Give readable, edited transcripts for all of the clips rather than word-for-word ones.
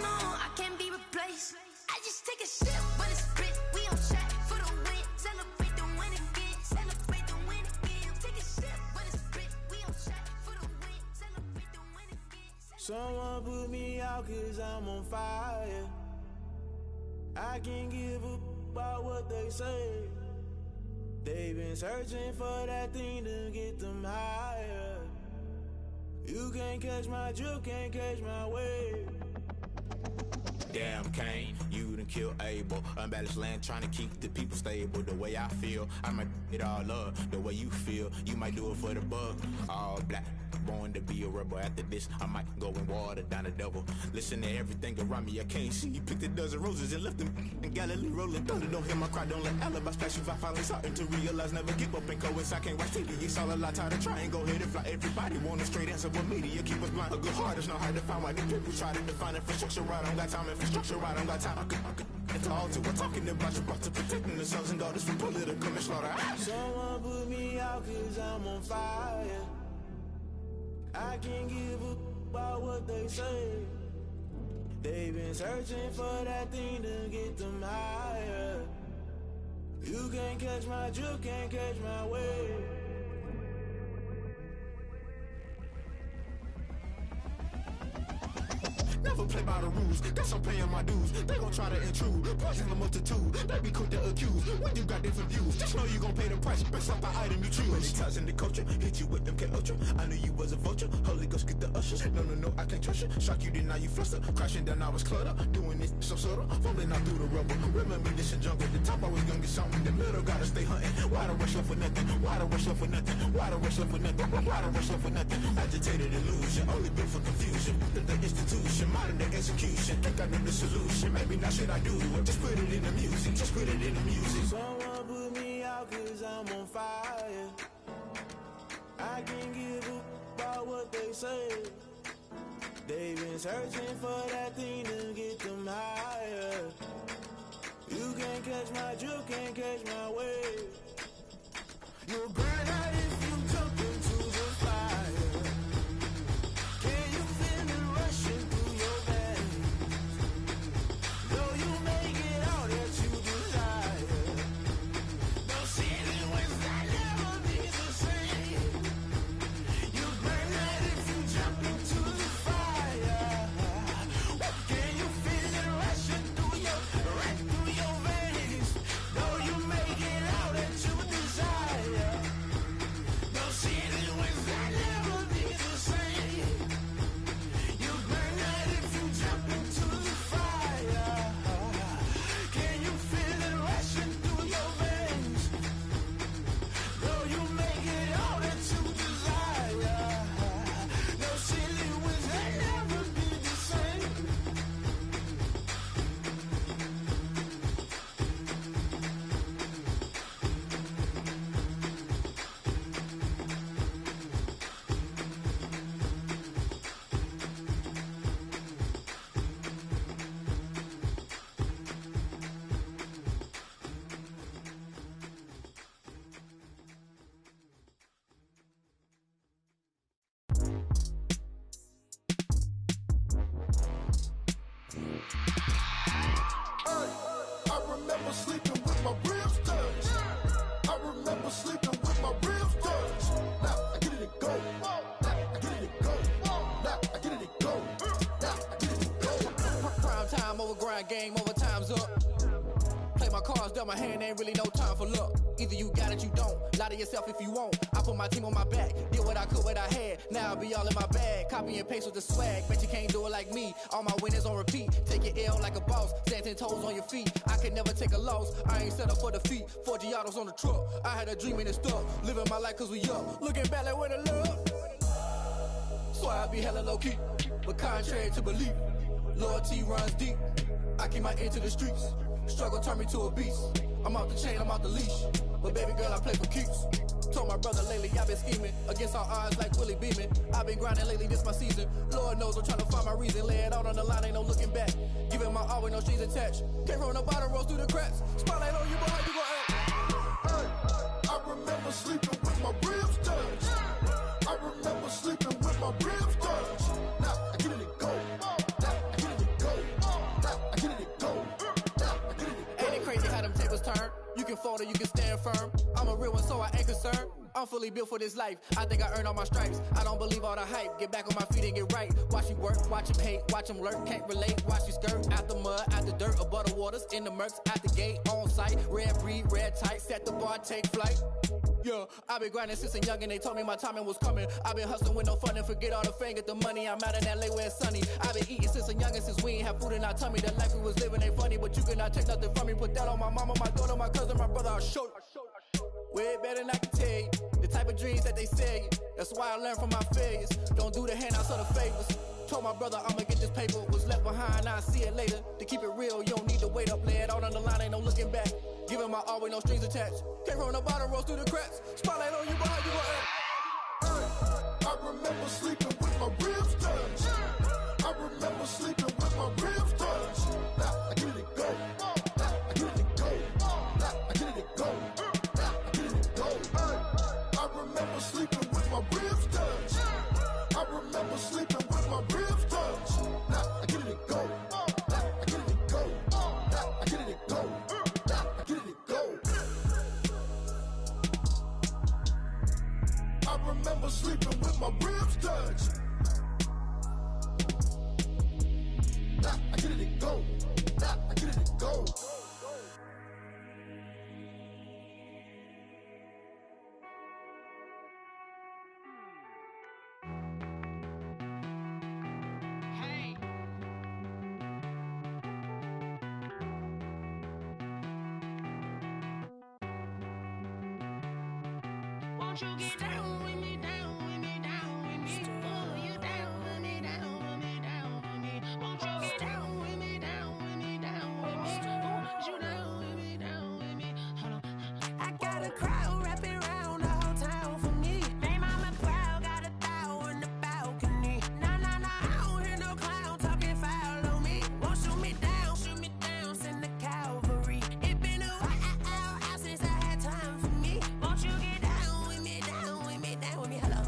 no, I can't be replaced. I just take a sip when it's split. We on track for the win. Celebrate the win again. Celebrate the win again. Take a sip when it's split. We on track for the win. Celebrate the win again. Someone put me out 'cause I'm on fire. I can't give up about what they say. They've been searching for that thing to get them higher. You can't catch my drift, can't catch my wave. Damn, Kane, you done killed Abel. Unbalanced land, trying to keep the people stable. The way I feel, I might it all up. The way you feel, you might do it for the buck. All black, born to be a rebel. After this, I might go and water down the devil. Listen to everything around me, I can't see. Picked a dozen roses and left them in Galilee rolling thunder. Don't hear my cry, don't let alibis pass you. I finally starting to realize, never give up and coincide. Can't watch TV, it's all a lot. Tired of trying, go ahead and fly. Everybody want a straight answer, but media keep us blind. A good heart is not hard to find. Why the people try to define infrastructure right? I don't got time, infrastructure right, I don't got time. It's all to we're talking about you, brought to protecting the sons and daughters from political and slaughter. Someone put me out 'cause I'm on fire. I can't give up about what they say. They've been searching for that thing to get them higher. You can't catch my drift, can't catch my wave. Never play by the rules, guess I'm paying my dues. They gon' try to intrude, poison the multitude. They be quick to accuse when you got different views. Just know you gon' pay the price based off the item you choose. Many times in the culture, hit you with them K-Ultra. I knew you was a vulture, Holy Ghost get the ushers. No, I can't trust you. Shock you, then now you fluster. Crashing down, I was cluttered. Doing this so subtle, falling out through the rubble. Remember this in jungle, the top I was young and something. The middle gotta stay hunting. Why the rush left for nothing? Why the rush left for nothing? Why the rush left for nothing? Why the rush left for nothing? Agitated illusion, only built for confusion. The institution, modern day execution. Think I know the solution. Maybe now should I do it? Just put it in the music. Just put it in the music. Someone put me out 'cause I'm on fire. I can't give up about what they say. They've been searching for that thing to get them higher. You can't catch my drift, can't catch my wave. You'll burn out if you jump into the fire. Can you feel it rushing through your veins? Though you make it all that you desire. No ceiling wins, I'll never be the same. You burn out if you jump into the fire. Can you feel it rushing through your veins? Though you make it all that you desire. No ceiling wins, I'll never be the same. You burn out if you jump into the fire. Can you feel it rushing through your veins? Though you make it all that you desire. No ceiling wins, I'll never be the same. I remember sleeping with my ribs touched. I remember sleeping with my ribs touched. Now I get it to go. Now I get it to go. Now I get it to go. Now I get it to go. Prime time over grind game, over time's up. Play my cards, dealt my hand, ain't really no time for luck. Either you got it, you don't. Lie to yourself if you won't. I put my team on my back, did what I could, what I had. Now I'll be all in my bag, copy and paste with the swag. Bet you can't do it like me. All my winners on repeat. Take your L like a boss, stand 10 toes on your feet. I can never take a loss. I ain't set up for defeat. 4 Giottos on the truck. I had a dream and it stuck. Living my life 'cause we up. Looking back like where the love. So I be hella low key, but contrary to belief, loyalty runs deep. I keep my ear to the streets. Struggle turned me to a beast. I'm off the chain, I'm off the leash. But baby girl, I play for keeps. Told my brother lately, I've been scheming against all odds like Willie Beeman. I've been grinding lately, this my season. Lord knows I'm trying to find my reason. Lay it out on the line, ain't no looking back. Giving my all with no strings attached. Came from the bottom, rose through the cracks. Spotlight on you, boy, how you gon' act? Hey, I remember sleeping with my ribs touched. I remember sleeping with my ribs touched. Now I get it to go. Now I get it to go. You can fold or you can stand firm. I'm a real one, so I ain't concerned. I'm fully built for this life. I think I earned all my stripes. I don't believe all the hype. Get back on my feet and get right. Watch you work, watch him hate, watch him lurk. Can't relate, watch you skirt. Out the mud, out the dirt, above the waters, in the murks, out the gate, on site. Red breed, red tight, set the bar, take flight. Yeah, I've been grinding since a young and they told me my timing was coming. I've been hustling with no fun and forget all the fame, get the money. I'm out in LA where it's sunny. I've been eating since a youngin', since we ain't have food in our tummy. The life we was living ain't funny, but you cannot take nothing from me. Put that on my mama, my daughter, my cousin, my brother, I'll show you. Way better than I can tell you. The type of dreams that they sell you. That's why I learned from my failures. Don't do the handouts or the favors. Told my brother I'ma get this paper. Was left behind, I'll see it later. To keep it real, you don't need to wait up. Lay it out on the line, ain't no looking back. Giving my all with no strings attached. Can't roll no bottom, rolls through the cracks. Spotlight on you, but how you gon' act? I remember sleeping with my ribs touched. I remember sleeping with my ribs touched. Now I get it go. Now I get it go. Now I get it go. Now I get it go. I remember sleeping with my ribs touched. I remember sleeping with my ribs touched. Now I get it go. Now I get it go. Now I get it go. Now I get it go. I remember sleeping with my ribs touched. Now I get it go. Now I get it go. Won't you get down with me, down with me, down with me? Oh, you down with me, down with me, down with me. Won't you get down with me, down with me, down with me? Oh, you down with me, down with me? Hold on. I got a crowd wrapping around the whole town for me. They mama proud, got a thou in the balcony. Nah, nah, nah, I don't hear no clown talking foul on me. Won't shoot me down, send the cavalry. It been a while since I had time for me. Won't you get down with me, down with me, down with me? Hello.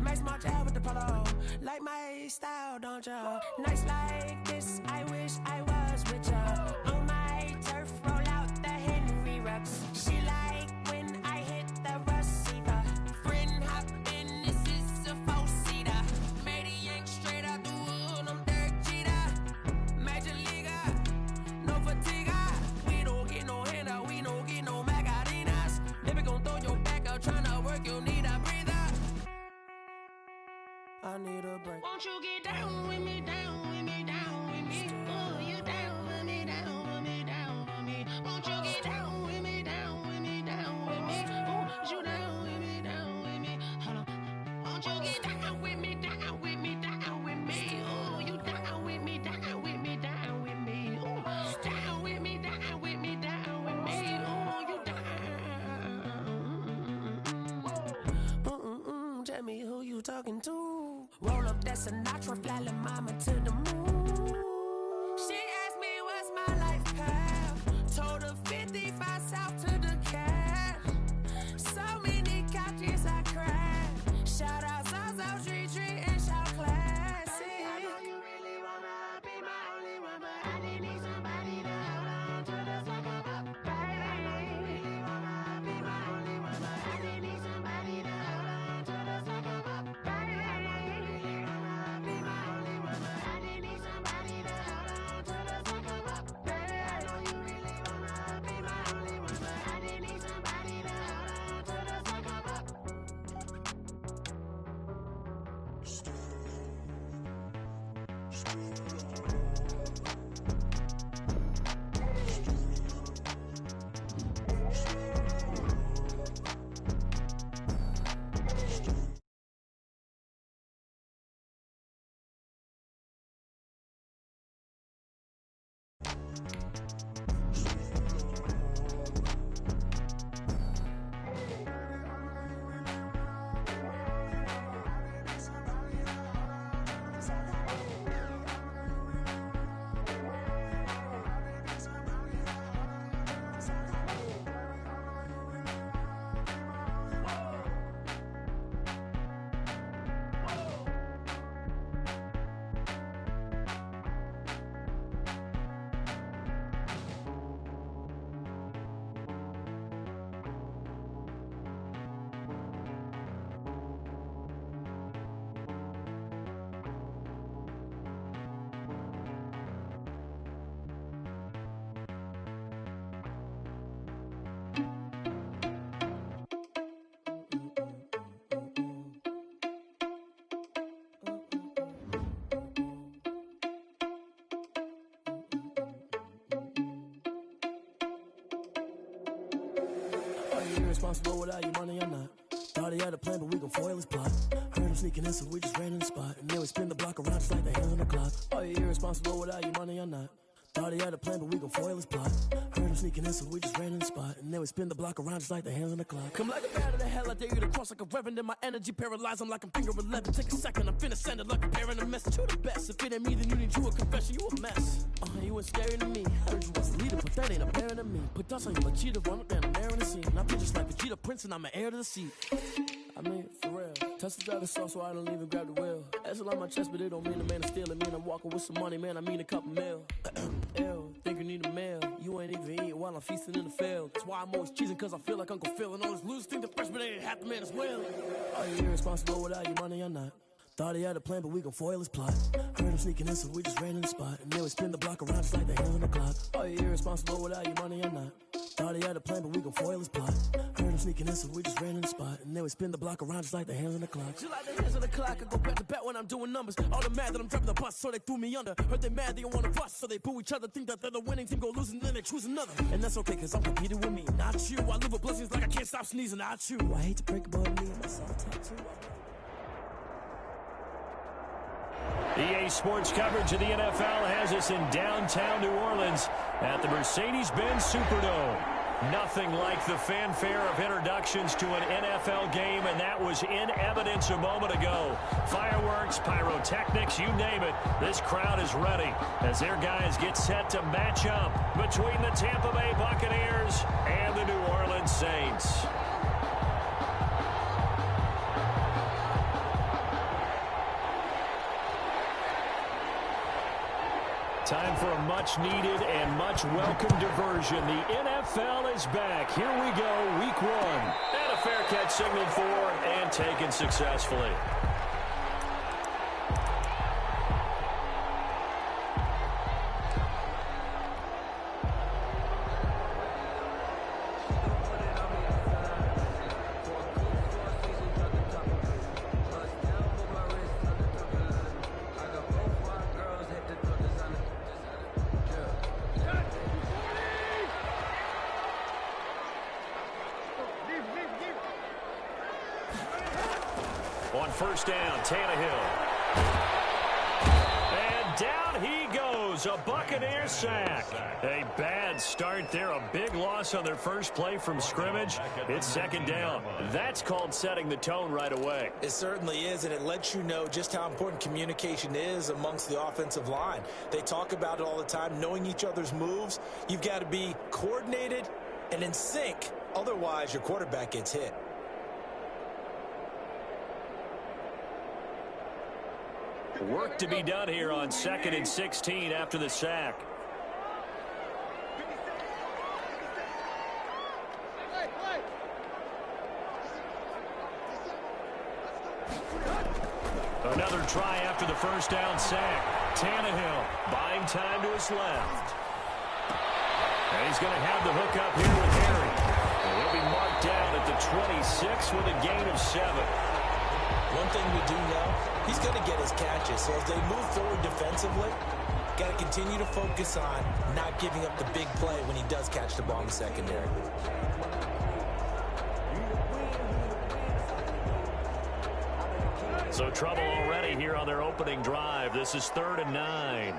Max March out with the polo. Like my style, don't ya? Nights like this, I wish I was with ya. On my turf, roll out the Henry Rux. She like when I hit the receiver. Friend hop in, this is a four-seater. Made a yank straight out the wood, I'm Derek Jeter. Major leaguer, no fatigue. We don't get no handout, we don't get no Macarinas. Never gon' throw your back out, tryna work, you need a breather. I need a break. Won't you get down with me, down with me, down with me? Oh, you down with me, down with me, down with me? Won't you get down with me, down with me, down with me? Oh, you down with me, down with me? Hold on. Won't you get down with me, down with me, down with me? Oh, you down with me, down with me, down with me? Oh, down with me, down with me, down with me? Oh, you down. Tell me who you talking to. Roll up that Sinatra, fly la mama to the moon. She asked me what's my life path. Told her 55 south to the cat. So many couches I cried. Shout out South Street and shout classy. I know you really wanna be my only one, but I didn't need somebody to hold on to the second up. Baby, I know you really wanna be my only one, but I didn't need somebody to hold on to the second up. Baby, I know you really wanna be my only one, but I didn't need somebody to you irresponsible without your money or not? Thought he had a plan, but we gon' foil his plot. Heard him sneaking in, so we just ran in the spot. And then we spin the block around just like the hands on the clock. Are you irresponsible without your money or not? Thought he had a plan, but we gon' foil his plot. Heard him sneaking in, so we just ran in the spot. And then we spin the block around just like the hands on the clock. Come like a bat of the hell, I dare you to cross like a reverend. And my energy paralyzed, I'm like I'm finger 11. Take a second, I'm finna send it like a parent a message. You the best, if it ain't me, then you need you a confession. You a mess. You ain't scary to me. Heard you was a leader, but that ain't apparent to me. Put dust on you, a cheater, run up down the narrow in the scene. And I feel just like Vegeta Prince, and I'm an heir to the seat. I mean, for real. Touch the driver's sauce, so I don't even grab the wheel. Essel on my chest, but it don't mean a man to steal it. Mean I'm walking with some money, man, I mean a couple mil. Ew, think you need a meal. You ain't even eating while I'm feasting in the field. That's why I'm always cheesing, cause I feel like Uncle Phil. And all this losers think the freshman ain't half the man as well. Are you irresponsible without your money or not? Thought he had a plan, but we gon' foil his plot. Heard him sneaking in, so we just ran in the spot. And then we spin the block around just like the hands on the clock. Are you irresponsible without your money or not? Thought he had a plan, but we gon' foil his plot. Heard him sneaking in, so we just ran in the spot. And then we spin the block around just like the hands on the clock. Just like the hands on the clock, I go back to back when I'm doing numbers. All the mad that I'm driving the bus, so they threw me under. Heard they mad, they don't wanna bust, so they boo each other. Think that they're the winning team, go losing, then they choose another. And that's okay, cause I'm competing with me, not you. I live with blessings like I can't stop sneezing, not you. I hate to break about me and myself tattoo. EA Sports coverage of the NFL has us in downtown New Orleans at the Mercedes-Benz Superdome. Nothing like the fanfare of introductions to an NFL game, and that was in evidence a moment ago. Fireworks, pyrotechnics, you name it. This crowd is ready as their guys get set to match up between the Tampa Bay Buccaneers and the New Orleans Saints. Time for a much-needed and much-welcome diversion. The NFL is back. Here we go, Week 1. And a fair catch signaled for and taken successfully. On first down, Tannehill. And down he goes, a Buccaneer sack. A bad start there, a big loss on their first play from scrimmage. It's second down. That's called setting the tone right away. It certainly is, and it lets you know just how important communication is amongst the offensive line. They talk about it all the time, knowing each other's moves. You've got to be coordinated and in sync. Otherwise, your quarterback gets hit. Work to be done here on 2nd and 16 after the sack. Another try after the first down sack. Tannehill buying time to his left. And he's going to have the hook up here with Harry. And he'll be marked down at the 26 with a gain of 7. One thing we do know, he's going to get his catches. So as they move forward defensively, got to continue to focus on not giving up the big play when he does catch the ball in the secondary. So trouble already here on their opening drive. This is 3rd and 9.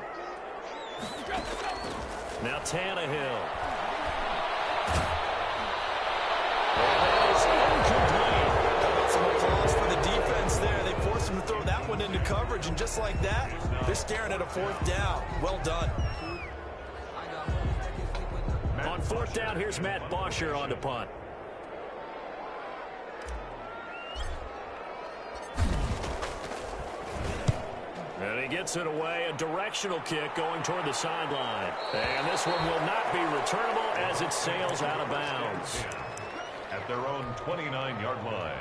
Now Tannehill. It's incomplete. Some applause for the defense there. They forced him to throw that one into coverage, and just like that, they're staring at a 4th down. Well done. On 4th down, here's Matt Bosher on the punt. And he gets it away, a directional kick going toward the sideline. And this one will not be returnable as it sails out of bounds. At their own 29-yard line.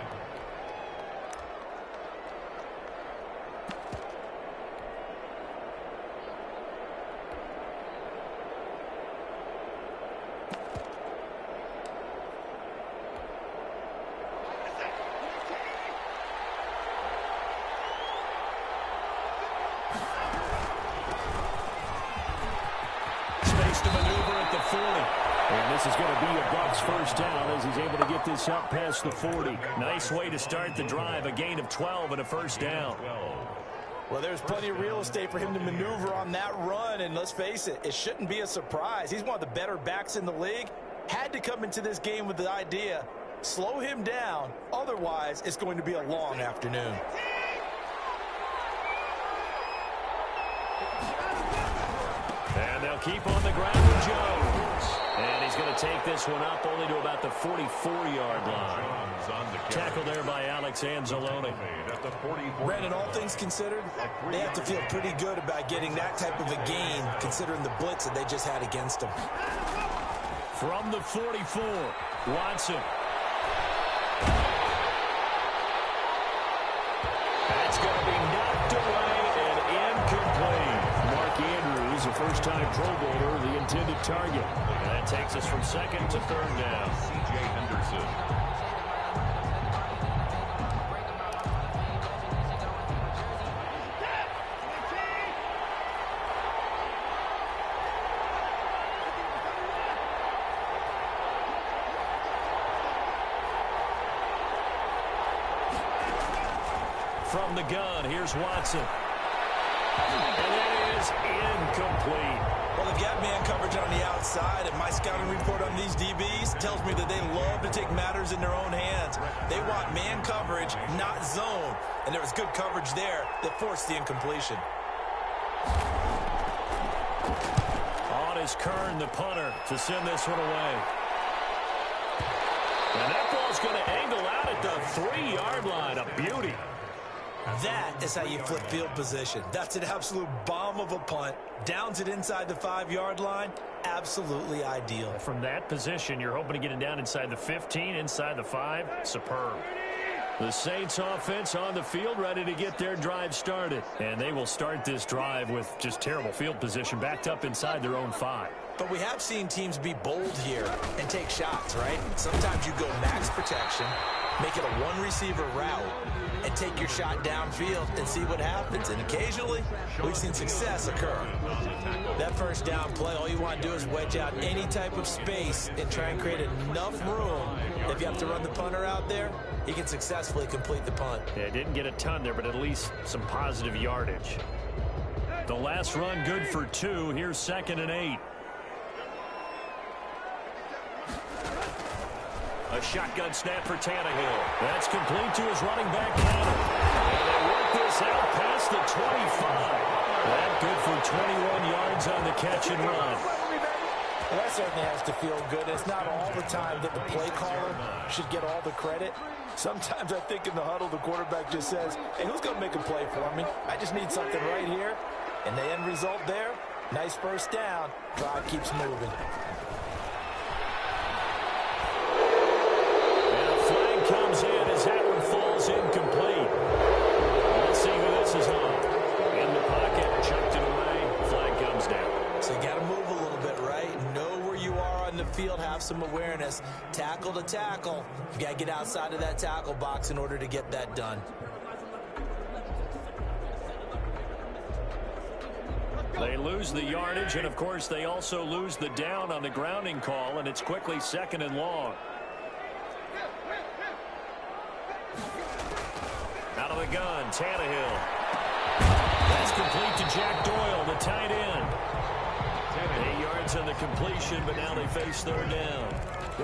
this is going to be a Bucs first down as he's able to get this up past the 40. Nice way to start the drive, a gain of 12 and a first down. Well, there's plenty of real estate for him to maneuver on that run, and let's face it, it shouldn't be a surprise. He's one of the better backs in the league. Had to come into this game with the idea, slow him down, otherwise it's going to be a long afternoon. And they'll keep on the ground with Jones. And he's going to take this one up only to about the 44-yard line. Tackled there by Alex Anzalone. Brandon, all things considered, they have to feel pretty good about getting that type of a gain, considering the blitz that they just had against them. From the 44, Watson. That's going to be knocked away and incomplete. Mark Andrews, a first-time Pro Bowler, the intended target. And that takes us from second to third down. C.J. Henderson. From the gun, here's Watson. And it is incomplete. Well, they've got man coverage on the outside, and my scouting report on these DBs tells me that they love to take matters in their own hands. They want man coverage, not zone. And there was good coverage there that forced the incompletion. On is Kern, the punter, to send this one away. And that ball's going to angle out at the 3-yard line. A beauty. That is how you flip field position. That's an absolute bomb of a punt. Downs it inside the 5-yard line. Absolutely ideal. From that position, you're hoping to get it down inside the 15, inside the 5. Superb. The Saints offense on the field, ready to get their drive started. And they will start this drive with just terrible field position, backed up inside their own 5. But we have seen teams be bold here and take shots, right? Sometimes you go max protection, make it a one-receiver route, and take your shot downfield and see what happens. And occasionally, we've seen success occur. That first down play, all you want to do is wedge out any type of space and try and create enough room. If you have to run the punter out there, he can successfully complete the punt. Yeah, didn't get a ton there, but at least some positive yardage. The last run good for 2. Here's 2nd and 8. A shotgun snap for Tannehill. That's complete to his running back, Conner. And they work this out past the 25. That good for 21 yards on the catch and run. Well, that certainly has to feel good. It's not all the time that the play caller should get all the credit. Sometimes I think in the huddle, the quarterback just says, hey, who's going to make a play for me? I just need something right here. And the end result there, nice first down. Drive keeps moving. Comes in as that one falls incomplete. Let's see who this is on. In the pocket, chucked it away. Flag comes down. So you got to move a little bit, right? Know where you are on the field, have some awareness. Tackle to tackle. You got to get outside of that tackle box in order to get that done. They lose the yardage, and of course they also lose the down on the grounding call, and it's quickly 2nd and long. Out of the gun, Tannehill. That's complete to Jack Doyle, the tight end. 8 yards on the completion, but now they face 3rd down.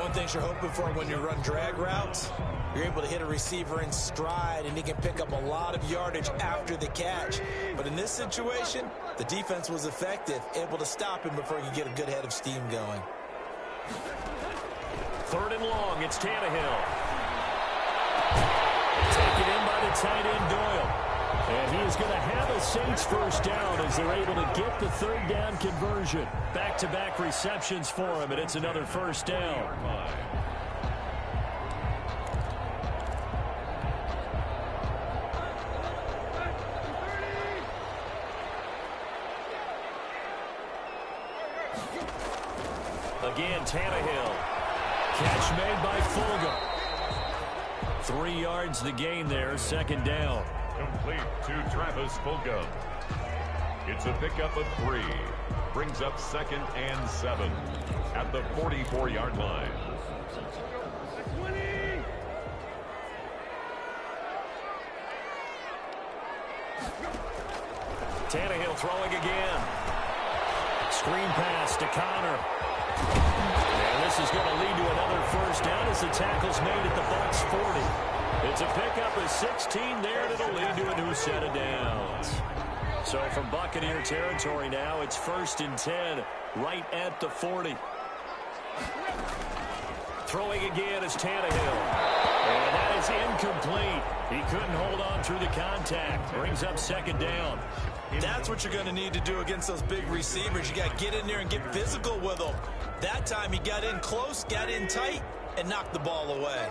One thing you're hoping for when you run drag routes, you're able to hit a receiver in stride, and he can pick up a lot of yardage after the catch. But in this situation, the defense was effective, able to stop him before he could get a good head of steam going. 3rd and long, it's Tannehill. Taken in by the tight end, Doyle. And he is going to have a Saints first down as they're able to get the 3rd down conversion. Back-to-back receptions for him, and it's another first down. Again, Tannehill. Catch made by Fulgham. 3 yards the gain there, 2nd down. Complete to Travis Fulgham. It's a pickup of 3. brings up 2nd and 7 at the 44-yard line. Tannehill throwing again. Screen pass to Connor. And this is going to lead to another first down as the tackle's made at the Bucs 40. It's a pickup of 16 there, and it'll lead to a new set of downs. So from Buccaneer territory now, it's 1st and 10 right at the 40. Throwing again is Tannehill. And that is incomplete. He couldn't hold on through the contact. Brings up 2nd down. That's what you're going to need to do against those big receivers. You got to get in there and get physical with them. That time he got in close, got in tight, and knocked the ball away.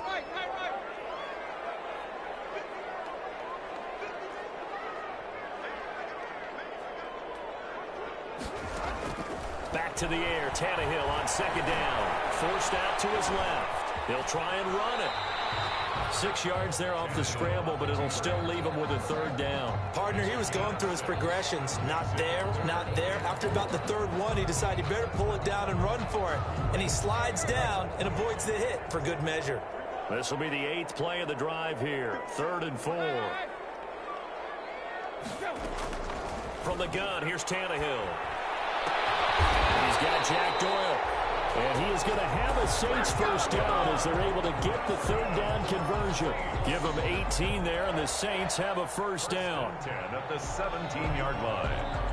Back to the air. Tannehill on 2nd down. Forced out to his left. He'll try and run it. 6 yards there off the scramble, but it'll still leave him with a 3rd down. Partner, he was going through his progressions. Not there, not there. After about the 3rd one, he decided he better pull it down and run for it. And he slides down and avoids the hit for good measure. This will be the 8th play of the drive here. 3rd and 4. From the gun, here's Tannehill. He's got Jack Doyle. And he is going to have a Saints first down as they're able to get the 3rd down conversion. Give them 18 there, and the Saints have a first down. 10 at the 17-yard line.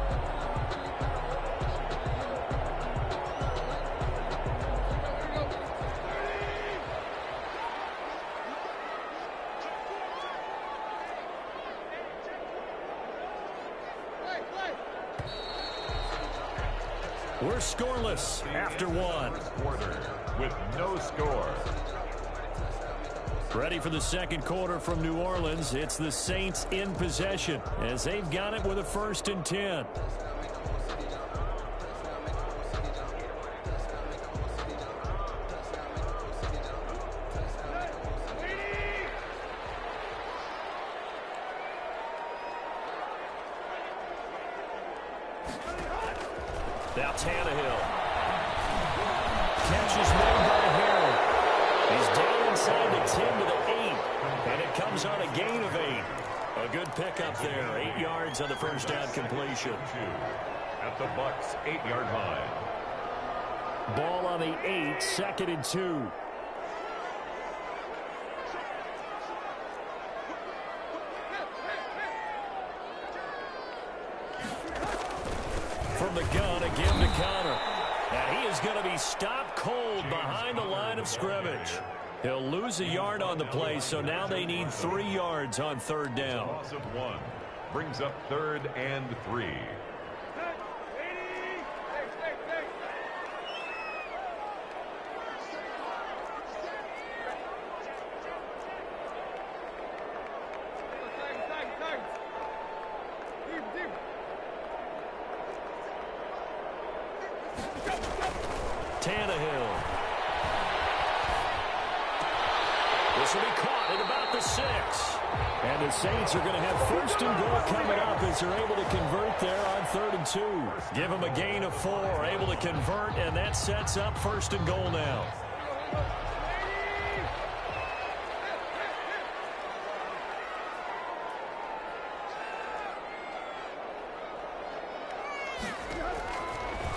We're scoreless after 1. Quarter with no score. Ready for the 2nd quarter from New Orleans. It's the Saints in possession as they've got it with a 1st and 10. Now Tannehill. Catch is made by Harrell. He's down inside the 10 to the 8. And it comes on a gain of 8. A good pickup there. 8 yards on the first down completion. At the Bucs 8-yard line. Ball on the 8, 2nd and 2. From the gun, again to Connor. And he is going to be stopped cold behind the line of scrimmage. He'll lose a yard on the play, so now they need 3 yards on 3rd down. Loss of 1 brings up 3rd and 3. Tannehill. This will be caught at about the 6. And the Saints are going to have 1st and goal coming up as they're able to convert there on 3rd and 2. Give them a gain of 4, able to convert, and that sets up 1st and goal now.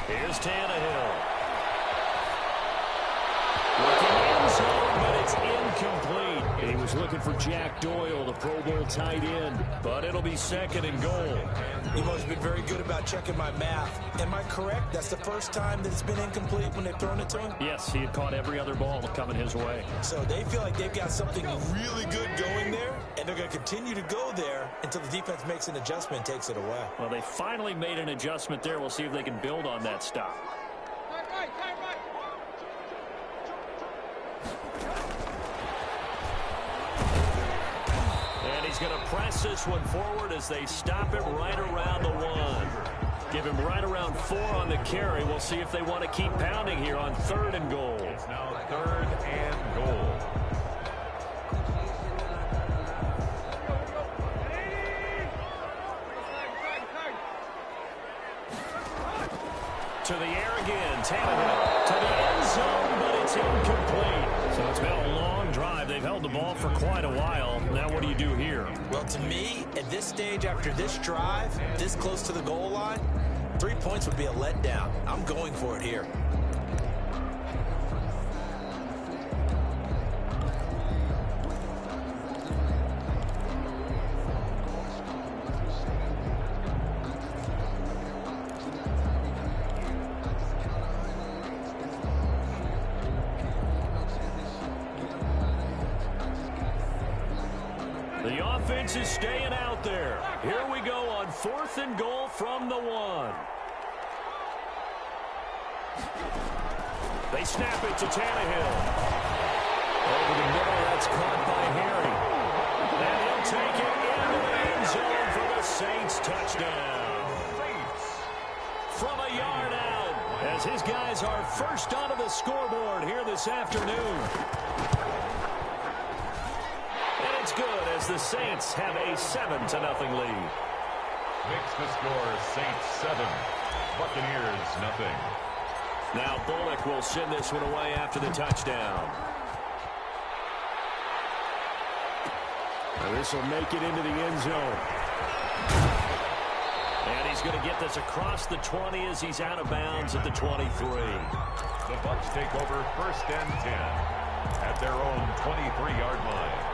Here's Tannehill. Looking end zone, but it's incomplete. He was looking for Jack Doyle, the Pro Bowl tight end, but it'll be 2nd and goal. You've always been very good about checking my math. Am I correct? That's the first time that it's been incomplete when they've thrown it to him? Yes, he had caught every other ball coming his way. So they feel like they've got something really good going there, and they're going to continue to go there until the defense makes an adjustment and takes it away. Well, they finally made an adjustment there. We'll see if they can build on that stop. And he's going to press this one forward as they stop it right around the 1. Give him right around 4 on the carry. We'll see if they want to keep pounding here on 3rd and goal. It's now 3rd and goal. to the air again. Tannehill to the end zone, but it's incomplete. So it's been a long drive. They've held the ball for quite a while. Now what do you do here? Well, to me, at this stage, after this drive, this close to the goal line, 3 points would be a letdown. I'm going for it here. The offense is staying out there. Here we go on 4th and goal from the 1. They snap it to Tannehill. Over the middle, that's caught by Harry. And he'll take it into the end zone for the Saints touchdown. From a yard out, as his guys are first onto the scoreboard here this afternoon. It's good as the Saints have a 7-0 lead. Makes the score Saints 7, Buccaneers nothing. Now Bullock will send this one away after the touchdown. This will make it into the end zone. And he's going to get this across the 20 as he's out of bounds at the 23. The Bucs take over 1st and 10 at their own 23-yard line.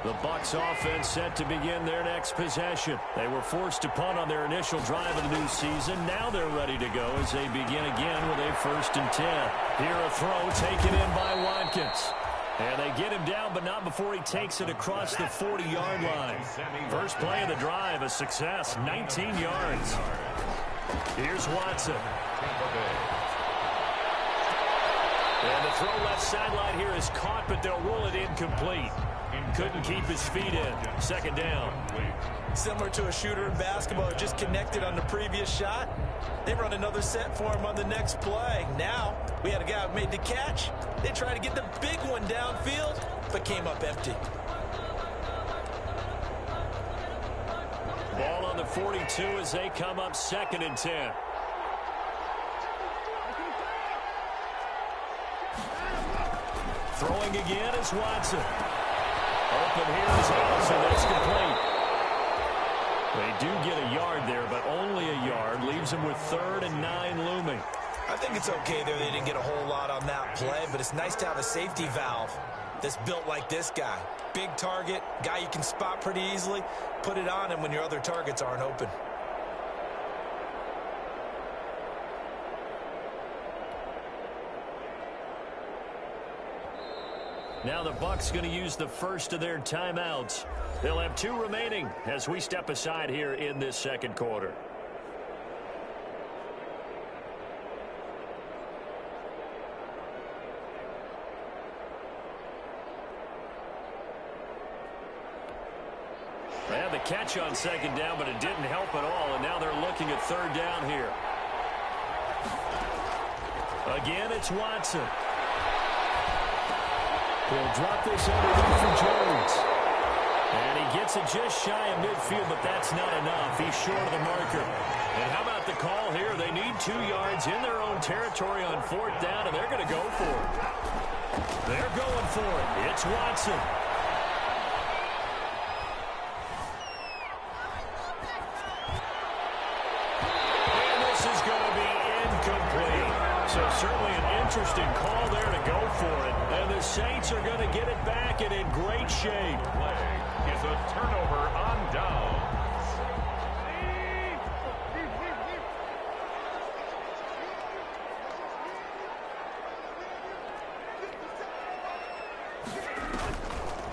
The Bucs offense set to begin their next possession. They were forced to punt on their initial drive of the new season. Now they're ready to go as they begin again with a 1st and 10. Here a throw taken in by Watkins. And they get him down, but not before he takes it across the 40-yard line. First play of the drive, a success, 19 yards. Here's Watson. And the throw left sideline here is caught, but they'll rule it incomplete. Couldn't keep his feet in. 2nd down. Similar to a shooter in basketball who just connected on the previous shot. They run another set for him on the next play. Now, we had a guy who made the catch. They tried to get the big one downfield, but came up empty. Ball on the 42 as they come up 2nd and 10. Throwing again is Watson. Open here is Allison. That's complete. They do get a yard there, but only a yard. Leaves them with 3rd and 9 looming. I think it's okay there. They didn't get a whole lot on that play, but it's nice to have a safety valve that's built like this guy. Big target, guy you can spot pretty easily. Put it on him when your other targets aren't open. Now the Bucs going to use the first of their timeouts. They'll have 2 remaining as we step aside here in this 2nd quarter. They had the catch on 2nd down, but it didn't help at all, and now they're looking at 3rd down here. Again, it's Watson. He'll drop this underneath for Jones. And he gets it just shy of midfield, but that's not enough. He's short of the marker. And how about the call here? They need 2 yards in their own territory on 4th down, and they're going to go for it. They're going for it. It's Watson. And this is going to be incomplete. So certainly an interesting call there to go for it. And the Saints are going to get it back and in great shape. Play is a turnover on downs.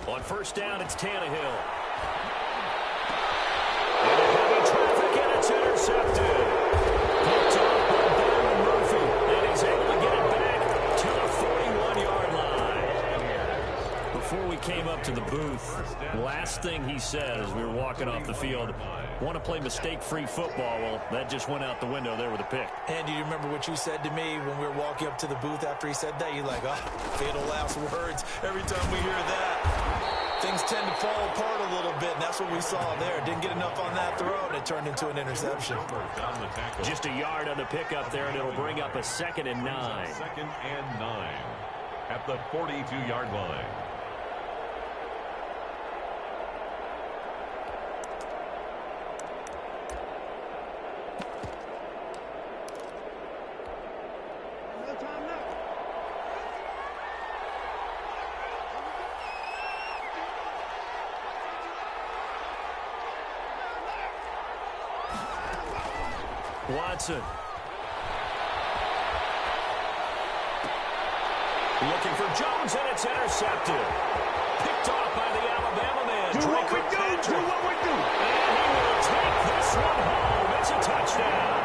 On 1st down, it's Tannehill. Into heavy traffic, and it's intercepted. Picked up by Byron Murphy, and he's able to get it back to the 41-yard line. Before we came up to the booth, last thing he said as we were walking off the field, want to play mistake-free football. Well, that just went out the window there with a pick. And do you remember what you said to me when we were walking up to the booth after he said that? You're like, oh, fatal last words every time we hear that. Things tend to fall apart a little bit, and that's what we saw there. Didn't get enough on that throw, and it turned into an interception. Just a yard on the pickup there, and it'll bring up a 2nd and 9. 2nd and 9 at the 42-yard line. Watson. Looking for Jones, and it's intercepted. Picked off by the Alabama man. Do what we do. Do what we do. And he will take this one home. It's a touchdown.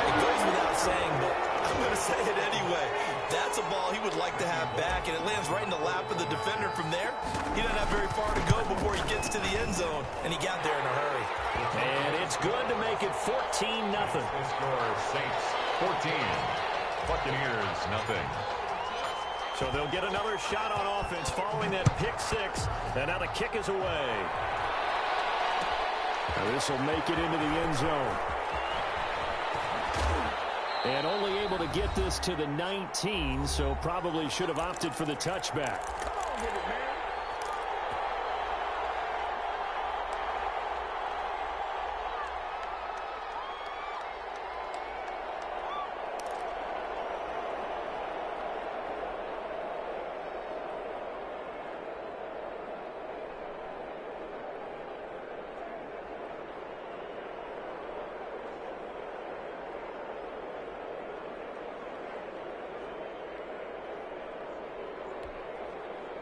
It goes without saying, but I'm going to say it anyway. That's a ball he would like to have back, and it lands right in the lap of the defender from there. He doesn't have very far to go before he gets to the end zone, and he got there in a hurry. And it's good to make it 14-0. Score Saints 14, Buccaneers nothing. So they'll get another shot on offense following that pick 6, and now the kick is away. This will make it into the end zone. And only able to get this to the 19, so probably should have opted for the touchback. Come on with it, man.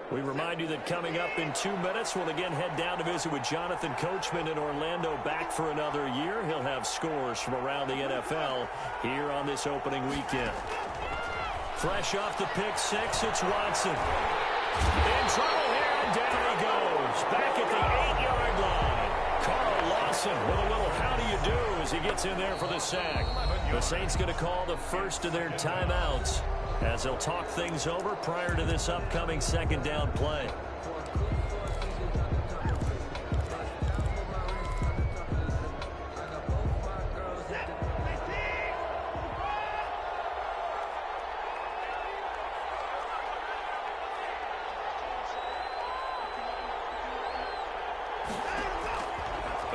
We remind you that coming up in 2 minutes, we'll again head down to visit with Jonathan Coachman in Orlando, back for another year. He'll have scores from around the NFL here on this opening weekend. Fresh off the pick 6, it's Watson. In trouble here, and down he goes. Back at the 8-yard line. Carl Lawson with a little how do you do as he gets in there for the sack. The Saints going to call the first of their timeouts as they'll talk things over prior to this upcoming 2nd down play.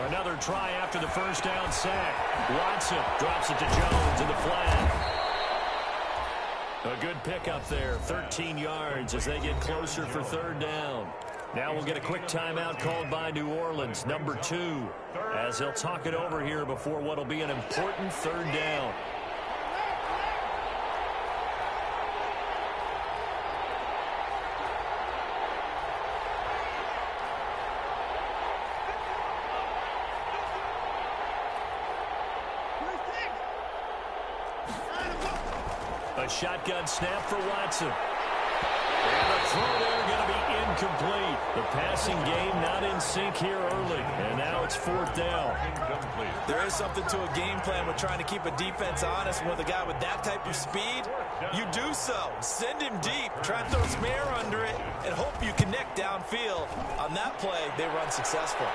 Another try after the first down sack. Watson drops it to Jones in the flat. A good pickup there, 13 yards as they get closer for 3rd down. Now we'll get a quick timeout called by New Orleans, number 2, as they'll talk it over here before what will be an important 3rd down. A shotgun snap for Watson. And the throw there going to be incomplete. The passing game not in sync here early. And now it's 4th down. There is something to a game plan with trying to keep a defense honest. And with a guy with that type of speed, you do so. Send him deep. Try and throw some air under it and hope you connect downfield. On that play, they run successful.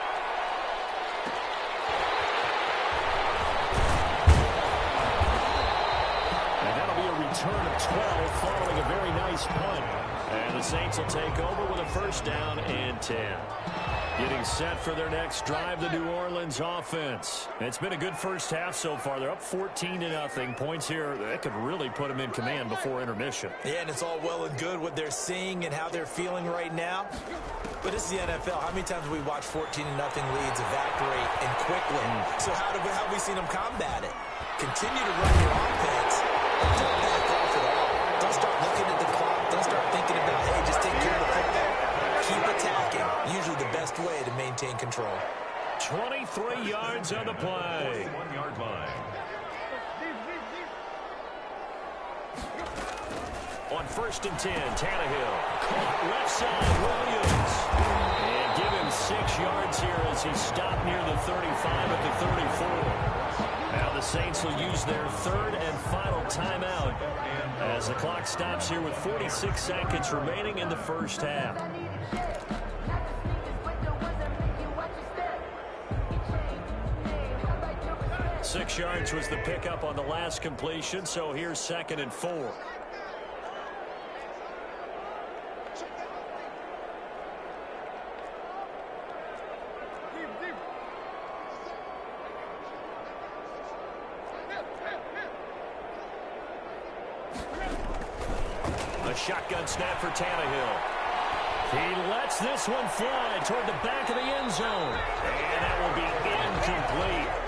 Return of 12 following a very nice punt. And the Saints will take over with a 1st down and 10. Getting set for their next drive, the New Orleans offense. It's been a good first half so far. They're up 14-0. Points here that could really put them in command before intermission. Yeah, and it's all well and good what they're seeing and how they're feeling right now. But this is the NFL. How many times have we watched 14-0 leads evaporate and quickly? So how have we seen them combat it? Continue to run your offense. Don't back off at all. Don't start looking at the clock. Don't start thinking about, hey, just take care of the football. Keep attacking. Usually the best way to maintain control. 23 yards on the play. 1-yard line. On 1st and 10, Tannehill. Caught left side, Williams. And give him 6 yards here as he stopped near the 35 at the 34. Now the Saints will use their 3rd and final timeout as the clock stops here with 46 seconds remaining in the first half. 6 yards was the pickup on the last completion, so here's 2nd and 4. A shotgun snap for Tannehill. He lets this one fly toward the back of the end zone. And that will be incomplete.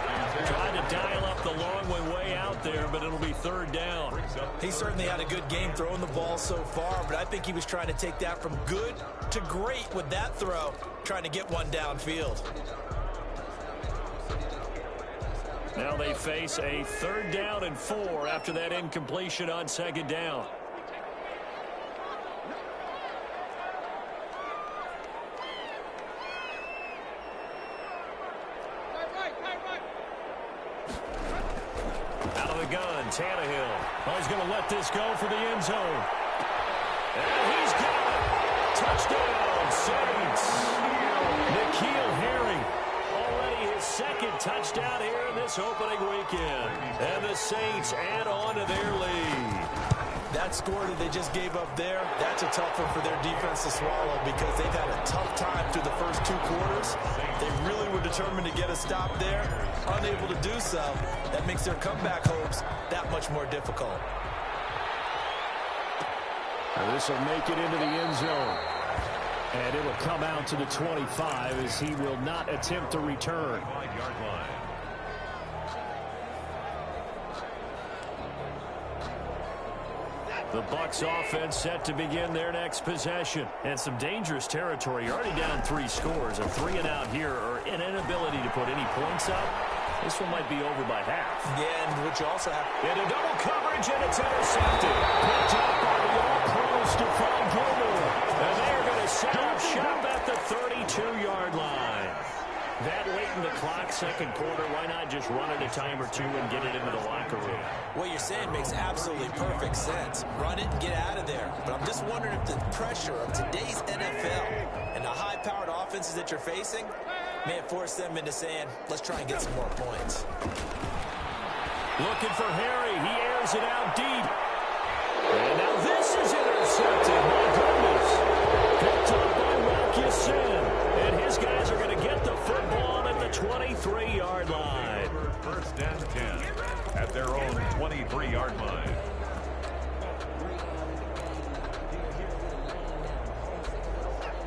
Tried to dial up the long way out there, but it'll be 3rd down. He certainly had a good game throwing the ball so far, but I think he was trying to take that from good to great with that throw, trying to get one downfield. Now they face a 3rd down and 4 after that incompletion on 2nd down. Tannehill. Oh, he's going to let this go for the end zone. And he's got it. Touchdown, Saints. N'Keal Harry. Already his 2nd touchdown here in this opening weekend. And the Saints add on to their lead. That score that they just gave up there, that's a tough one for their defense to swallow because they've had a tough time through the first 2 quarters. They really were determined to get a stop there, unable to do so. That makes their comeback hopes that much more difficult. This will make it into the end zone. And it will come out to the 25 as he will not attempt to return. 5-yard line. The Bucs offense set to begin their next possession. And some dangerous territory. You're already down 3 scores. A 3 and out here or an inability to put any points up. This one might be over by half. Yeah, and what you also have... Into double coverage, and it's intercepted. Picked up by the all-pros Stephon Gilmore. And they're going to set up shop at the 32-yard line. That late in the clock, 2nd quarter, why not just run it a time or 2 and get it into the locker room? What you're saying makes absolutely perfect sense. Run it and get out of there. But I'm just wondering if the pressure of today's NFL and the high-powered offenses that you're facing may have forced them into saying, let's try and get some more points. Looking for Harry. He airs it out deep. And now this is intercepted. My goodness. Picked up by Wilkinson. And his guys are going to get the football at the 23-yard line. 1st and 10 at their own 23-yard line.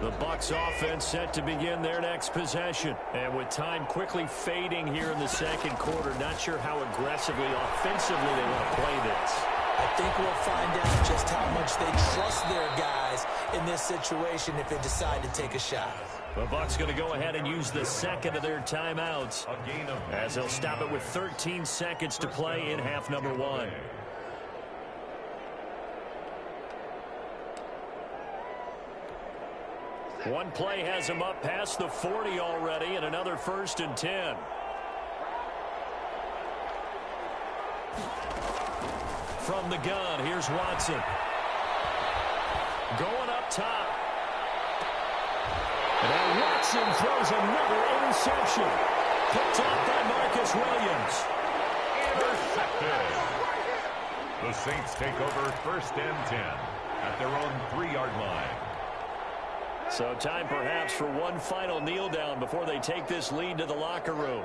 The Bucs offense set to begin their next possession. And with time quickly fading here in the 2nd quarter, not sure how aggressively, offensively they want to play this. I think we'll find out just how much they trust their guys in this situation if they decide to take a shot. The Bucs going to go ahead and use the 2nd of their timeouts as they'll stop it with 13 seconds to play in half number 1. One play has him up past the 40 already, and another 1st and 10. From the gun, here's Watson. Going up top. And now Watson throws another interception. Picked up by Marcus Williams. Intercepted. The Saints take over 1st and 10 at their own 3-yard line. So time perhaps for one final kneel down before they take this lead to the locker room.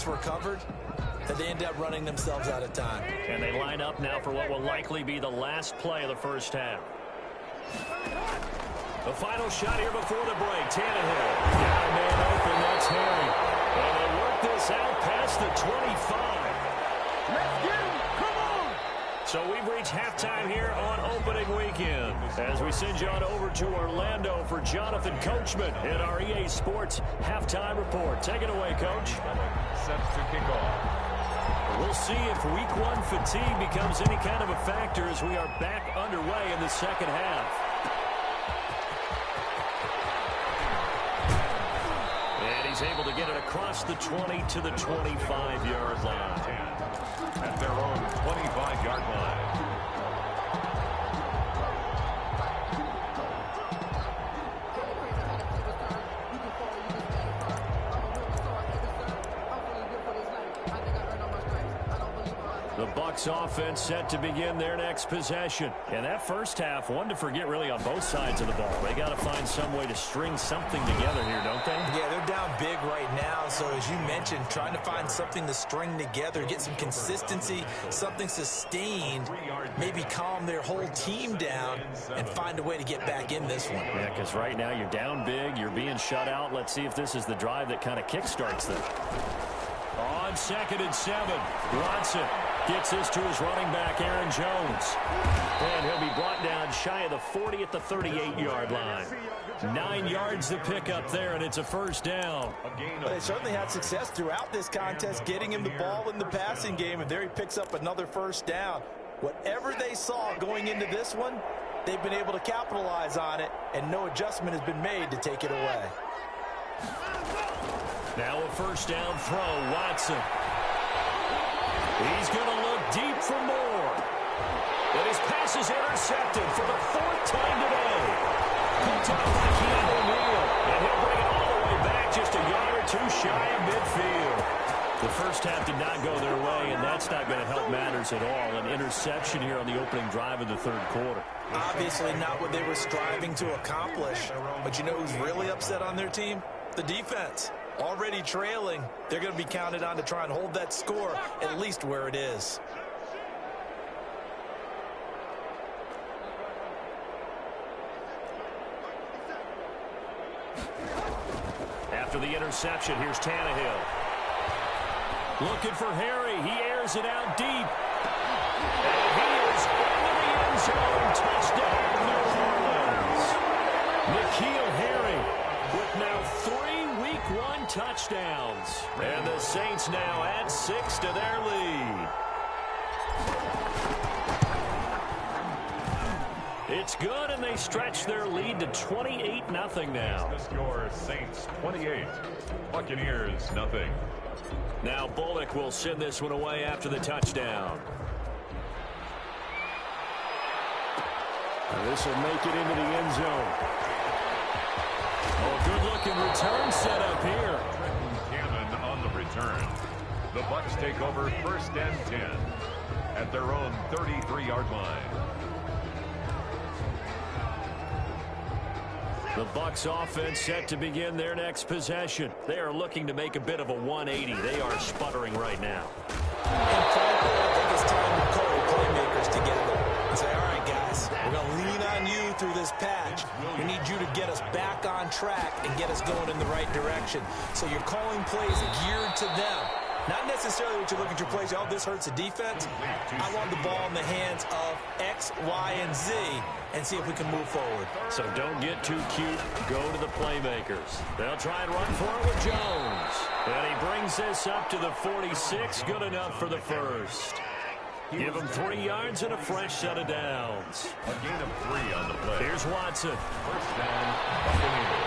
Were covered, that they end up running themselves out of time. And they line up now for what will likely be the last play of the 1st half. The final shot here before the break. Tannehill. Got a man open. That's Harry. And they work this out past the 25. Let's get him. Come on. So we've reached halftime here on opening weekend as we send you on over to Orlando for Jonathan Coachman in our EA Sports halftime report. Take it away, Coach. Sets to kick off. We'll see if week one fatigue becomes any kind of a factor as we are back underway in the second half. And he's able to get it across the 20 to the 25-yard line. At their own 25-yard line. The Bucs offense set to begin their next possession. And that first half, one to forget really on both sides of the ball. They got to find some way to string something together here, don't they? Yeah, they're down big right now. So as you mentioned, trying to find something to string together, get some consistency, something sustained, maybe calm their whole team down and find a way to get back in this one. Yeah, because right now you're down big, you're being shut out. Let's see if this is the drive that kind of kickstarts them. On 2nd and 7, Watson gets this to his running back, Aaron Jones. And he'll be brought down shy of the 40 at the 38-yard line. 9 yards to pick up there, and it's a first down. But they certainly had success throughout this contest, getting him the ball in the passing game, and there he picks up another first down. Whatever they saw going into this one, they've been able to capitalize on it, and no adjustment has been made to take it away. Now a first down throw, Watson. He's going to look deep for more. And his pass is intercepted for the 4th time today. Picked up by Keanu O'Neal. And he'll bring it all the way back just a yard or two shy of midfield. The first half did not go their way, and that's not going to help matters at all. An interception here on the opening drive of the third quarter. Obviously not what they were striving to accomplish. But you know who's really upset on their team? The defense. Already trailing, they're going to be counted on to try and hold that score at least where it is. After the interception, here's Tannehill. Looking for Harry. He airs it out deep. And he is into the end zone. Touchdown, New Orleans. N'Keal Harry with now 3 Week 1 touchdowns. And the Saints now add 6 to their lead. It's good, and they stretch their lead to 28-0 now. The score, Saints 28, Buccaneers nothing. Now Bullock will send this one away after the touchdown. This will make it into the end zone. Oh, good-looking return set up here. Cannon on the return. The Bucs take over 1st and 10 at their own 33-yard line. The Bucs offense set to begin their next possession. They are looking to make a bit of a 180. They are sputtering right now. And frankly, I think it's time to call the playmakers together and say, all right, guys, we're going to lean on you through this patch. We need you to get us back on track and get us going in the right direction. So you're calling plays geared to them. Not necessarily what you look at your plays, oh, this hurts the defense. I want the ball in the hands of X, Y, and Z and see if we can move forward. So don't get too cute. Go to the playmakers. They'll try and run for it with Jones. And he brings this up to the 46. Good enough for the first. Give him 3 yards and a fresh set of downs. A gain of 3 on the play. Here's Watson. First down, Buccaneers.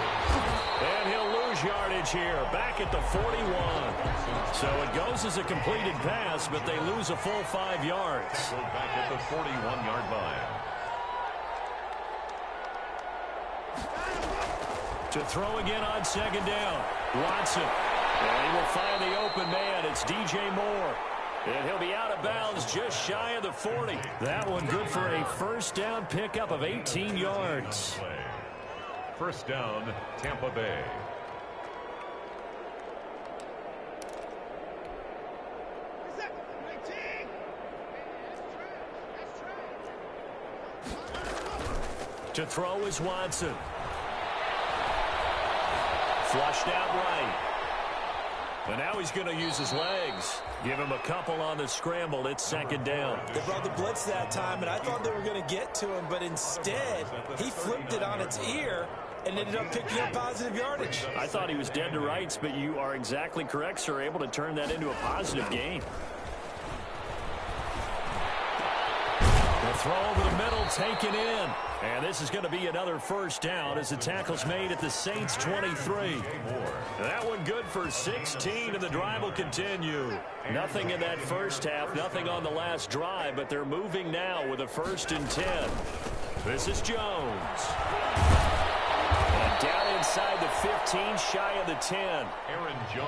And he'll lose yardage here, back at the 41. So it goes as a completed pass, but they lose a full 5 yards. Go back at the 41-yard line. To throw again on 2nd down. Watson. And he will find the open man. It's DJ Moore. And he'll be out of bounds just shy of the 40. That one good for a first down pickup of 18 yards. First down, Tampa Bay. To throw is Watson. Flushed out right. And now he's going to use his legs. Give him a couple on the scramble. It's second down. They brought the blitz that time, and I thought they were going to get to him, but instead, he flipped it on its ear and ended up picking up positive yardage. I thought he was dead to rights, but you are exactly correct, sir. Able to turn that into a positive gain. The throw over the middle, taken in. And this is going to be another first down as the tackle's made at the Saints 23. That one good for 16, and the drive will continue. Nothing in that first half, nothing on the last drive, but they're moving now with a 1st and 10. This is Jones. And down inside the 15, shy of the 10.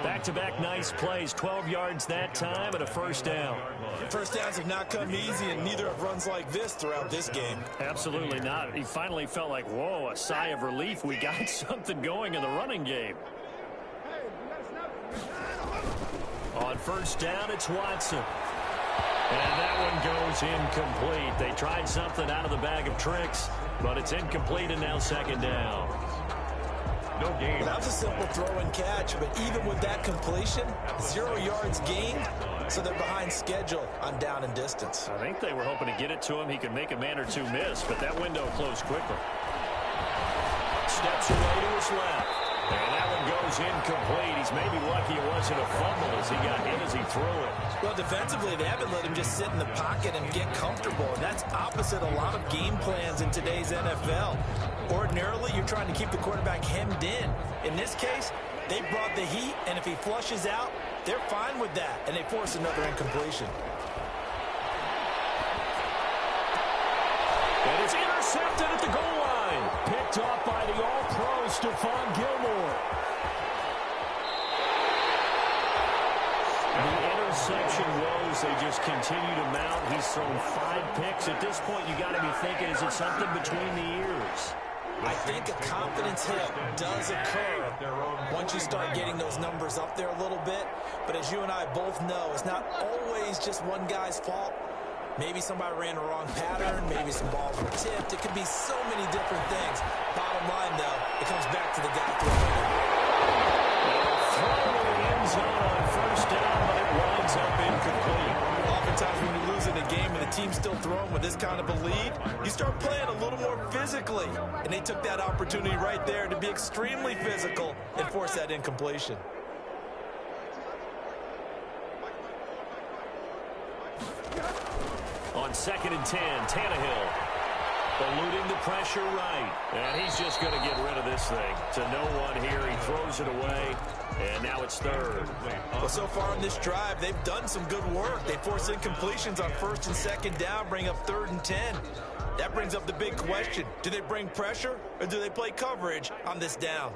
Back-to-back nice plays, 12 yards that time and a first down. First downs have not come easy, and neither have runs like this throughout this game. Absolutely not. He finally felt like, whoa, a sigh of relief. We got something going in the running game. On first down, it's Watson. And that one goes incomplete. They tried something out of the bag of tricks, but it's incomplete and now second down. No game. Well, that was a simple throw and catch, but even with that completion, 0 yards gained, so they're behind schedule on down and distance. I think they were hoping to get it to him. He could make a man or two miss, but that window closed quickly. Steps away to his left. And that one goes incomplete. He's maybe lucky it wasn't a fumble as he got hit as he threw it. Well, defensively, they haven't let him just sit in the pocket and get comfortable. And that's opposite a lot of game plans in today's NFL. Ordinarily, you're trying to keep the quarterback hemmed in. In this case, they brought the heat, and if he flushes out, they're fine with that, and they force another incompletion. And it's intercepted at the goal line. Picked off by the All-Pro, Stephon Gilmore. The interception woes, they just continue to mount. He's thrown 5 picks. At this point, you got to be thinking, is it something between the ears? I think a confidence hit does occur once you start getting those numbers up there a little bit. But as you and I both know, it's not always just one guy's fault. Maybe somebody ran a wrong pattern. Maybe some balls were tipped. It could be so many different things. Bottom line, though, it comes back to the guy throwing it. Throw to the end zone on first down, but it winds up incomplete. Oftentimes when you lose in a game and the team's still throwing with this kind of a lead, you start playing a little more physically. And they took that opportunity right there to be extremely physical and force that incompletion. On 2nd and 10, Tannehill eluding the pressure right. And he's just going to get rid of this thing. To no one here, he throws it away. And now it's 3rd. Well, so far on this drive, they've done some good work. They force incompletions on 1st and 2nd down, bring up 3rd and 10. That brings up the big question. Do they bring pressure or do they play coverage on this down?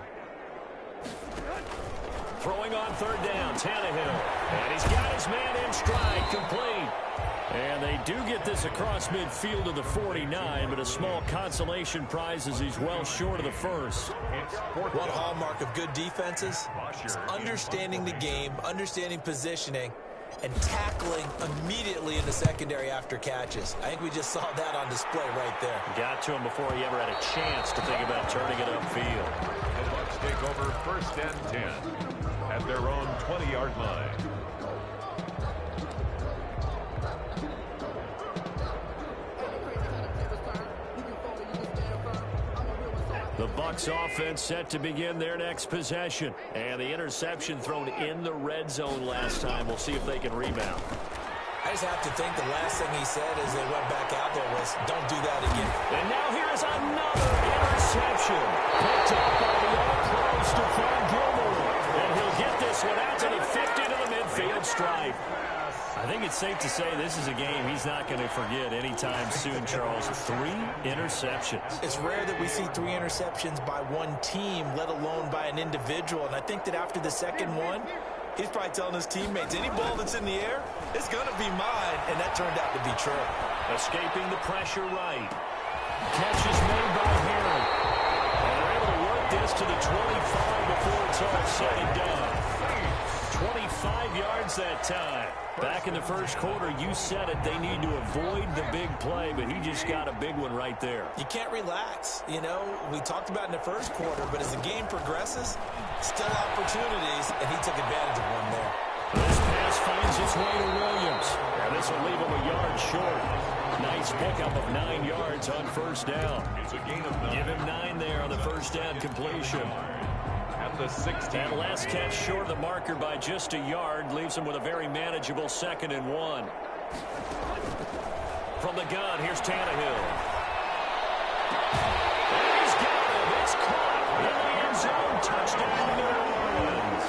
Throwing on 3rd down, Tannehill. And he's got his man in stride, complete. And they do get this across midfield to the 49, but a small consolation prize as he's well short of the 1st. One hallmark of good defenses is understanding the game, understanding positioning, and tackling immediately in the secondary after catches. I think we just saw that on display right there. Got to him before he ever had a chance to think about turning it upfield. The Bucs take over 1st and 10 at their own 20-yard line. The Bucs offense set to begin their next possession. And the interception thrown in the red zone last time. We'll see if they can rebound. I just have to think the last thing he said as they went back out there was, don't do that again. And now here's another interception. Picked up by the All-Pro, Stephon Gilmore. And he'll get this one out to the 50 to the midfield stripe. I think it's safe to say this is a game he's not going to forget anytime soon, Charles. 3 interceptions. It's rare that we see 3 interceptions by one team, let alone by an individual. And I think that after the second one, he's probably telling his teammates, any ball that's in the air, it's going to be mine. And that turned out to be true. Escaping the pressure right. Catch is made by Harry. And they're able to work this to the 25 before it's all said and done. 25 5 yards that time. Back in the first quarter, you said it, they need to avoid the big play, but he just got a big one right there. You can't relax. You know, we talked about in the first quarter, but as the game progresses, still opportunities, and he took advantage of one there. This pass finds its way to Williams, and this will leave him a yard short. Nice pickup of 9 yards on first down. It's a gain of 9. Give him 9 there on the first down completion. At the 16. That last catch short of the marker by just a yard leaves him with a very manageable 2nd and 1. From the gun, here's Tannehill. And he's got him. It's caught in the end zone. Touchdown, New Orleans.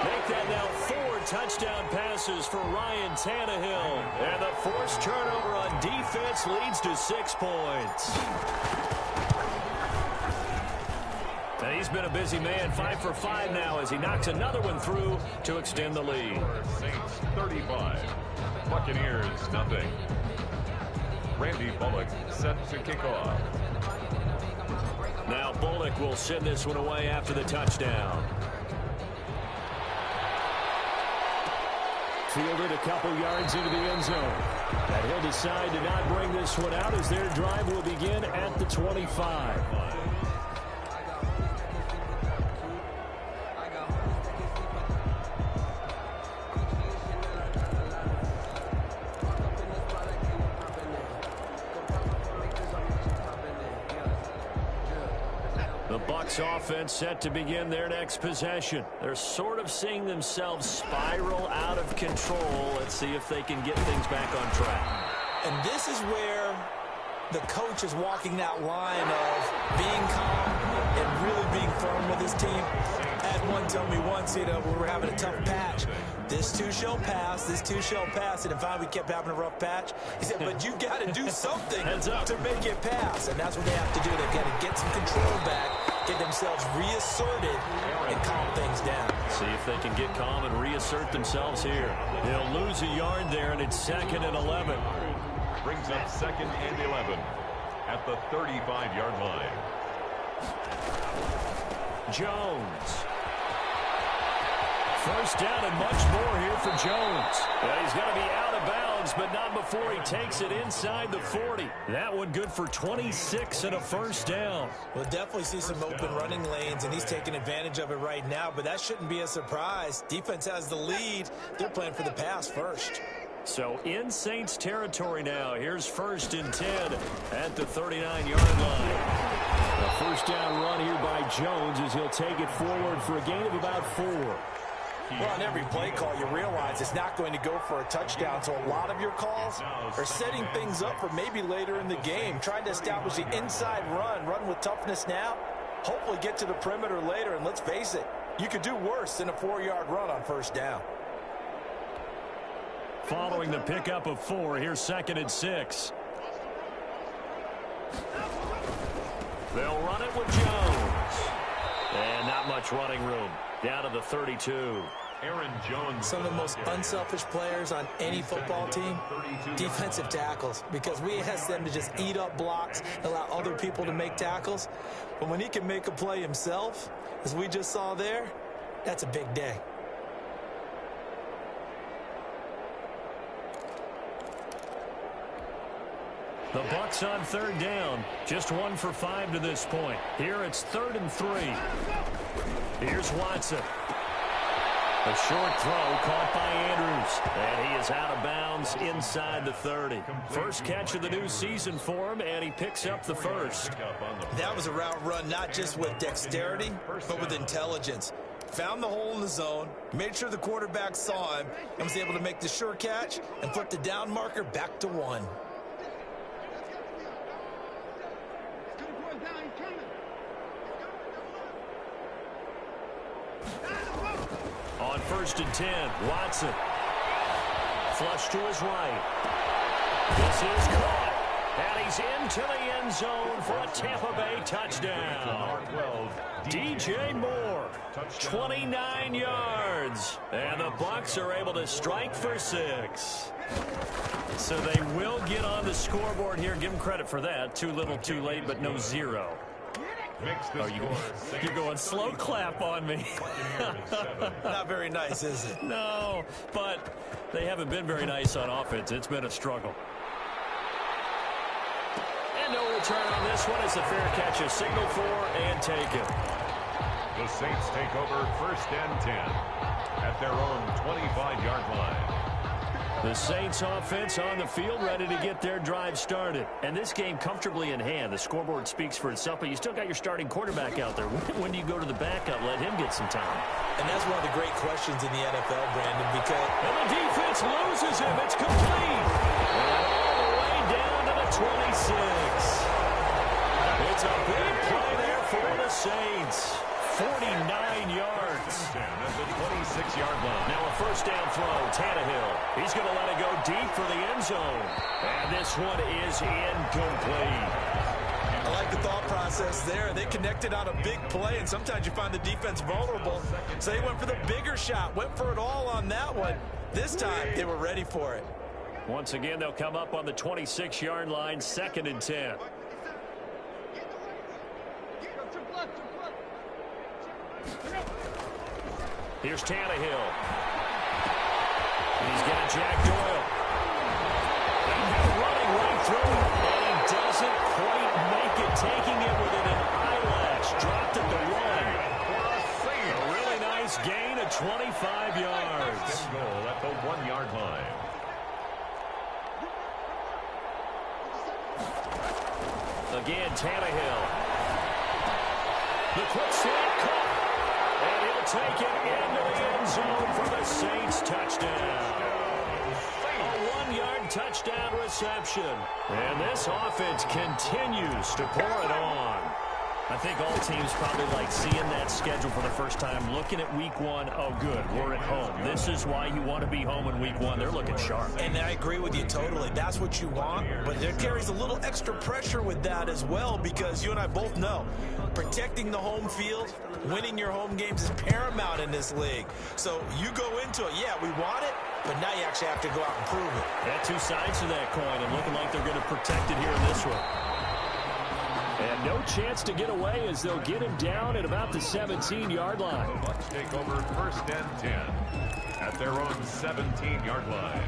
Make that now 4 touchdown passes for Ryan Tannehill. And the forced turnover on defense leads to 6 points. And he's been a busy man, 5 for 5 now as he knocks another one through to extend the lead. Saints 35, Buccaneers nothing. Randy Bullock set to kick off. Now Bullock will send this one away after the touchdown. Fielded a couple yards into the end zone. And he'll decide to not bring this one out as their drive will begin at the 25. The Bucs offense set to begin their next possession. They're sort of seeing themselves spiral out of control. Let's see if they can get things back on track. And this is where the coach is walking that line of being calm and really being firm with his team. I had one tell me once, you know, we were having a tough patch. This too shall pass, this too shall pass. And finally we kept having a rough patch. He said, but you got to do something to make it pass. And that's what they have to do. They've got to get some control back, get themselves reasserted, and calm things down. See if they can get calm and reassert themselves here. They'll lose a yard there, and it's 2nd and 11. Brings up 2nd and 11 at the 35-yard line. Jones. First down and much more here for Jones. Well, he's going to be out of bounds, but not before he takes it inside the 40. That one good for 26 and a first down. We'll definitely see some open running lanes, and he's taking advantage of it right now, but that shouldn't be a surprise. Defense has the lead. They're playing for the pass first. So in Saints territory now. Here's 1st and 10 at the 39-yard line. A first down run here by Jones as he'll take it forward for a gain of about 4. Well, on every play call, you realize it's not going to go for a touchdown, so a lot of your calls are setting things up for maybe later in the game, trying to establish the inside run with toughness now, hopefully get to the perimeter later, and let's face it, you could do worse than a 4-yard run on first down. Following the pickup of 4, here's 2nd and 6. They'll run it with Jones. And not much running room. Down to the 32. Aaron Jones. Some of the most unselfish players on any football team, defensive tackles, because we ask them to just eat up blocks, allow other people to make tackles. But when he can make a play himself, as we just saw there, that's a big day. The Bucs on 3rd down. Just 1 for 5 to this point. Here it's 3rd and 3. Here's Watson. A short throw caught by Andrews. And he is out of bounds inside the 30. First catch of the new season for him, and he picks up the first. That was a route run not just with dexterity, but with intelligence. Found the hole in the zone, made sure the quarterback saw him, and was able to make the sure catch and put the down marker back to 1. On 1st and 10, Watson. Flush to his right. This is caught. And he's into the end zone for a Tampa Bay touchdown. DJ Moore, 29 yards. And the Bucs are able to strike for 6. So they will get on the scoreboard here. Give them credit for that. Too little, too late, but no 0. makes the score. You're going slow clap on me. Not very nice, is it? No, but they haven't been very nice on offense. It's been a struggle. And no return on this one. It's a fair catch, a signal for and taken. The Saints take over 1st and 10 at their own 25-yard line. The Saints offense on the field, ready to get their drive started. And this game comfortably in hand. The scoreboard speaks for itself, but you still got your starting quarterback out there. When do you go to the backup? Let him get some time. And that's one of the great questions in the NFL, Brandon, because... And the defense loses him. It's complete. And all the way down to the 26. It's a big play there for the Saints. 49 yards. At the 26-yard line. Now a first down throw, Tannehill. He's going to let it go deep for the end zone. And this one is incomplete. I like the thought process there. They connected on a big play, and sometimes you find the defense vulnerable. So they went for the bigger shot, went for it all on that one. This time, they were ready for it. Once again, they'll come up on the 26-yard line, 2nd and 10. Here's Tannehill. He's got Jack Doyle. Running right through, and he doesn't quite make it, taking it within an eyelash. Dropped at the 1. A really nice gain of 25 yards. Goal at the 1-yard line. Again, Tannehill. The quick snap caught. And he'll take it into the end zone for the Saints touchdown. A 1-yard touchdown reception. And this offense continues to pour it on. I think all teams probably like seeing that schedule for the first time, looking at week 1. Oh, good, we're at home. This is why you want to be home in week 1. They're looking sharp. And I agree with you totally. That's what you want, but there carries a little extra pressure with that as well, because you and I both know protecting the home field, winning your home games is paramount in this league. So you go into it, yeah, we want it, but now you actually have to go out and prove it. Yeah, two sides to that coin, and looking like they're going to protect it here in this one. And no chance to get away as they'll get him down at about the 17-yard line. The Bucs take over 1st and 10 at their own 17-yard line.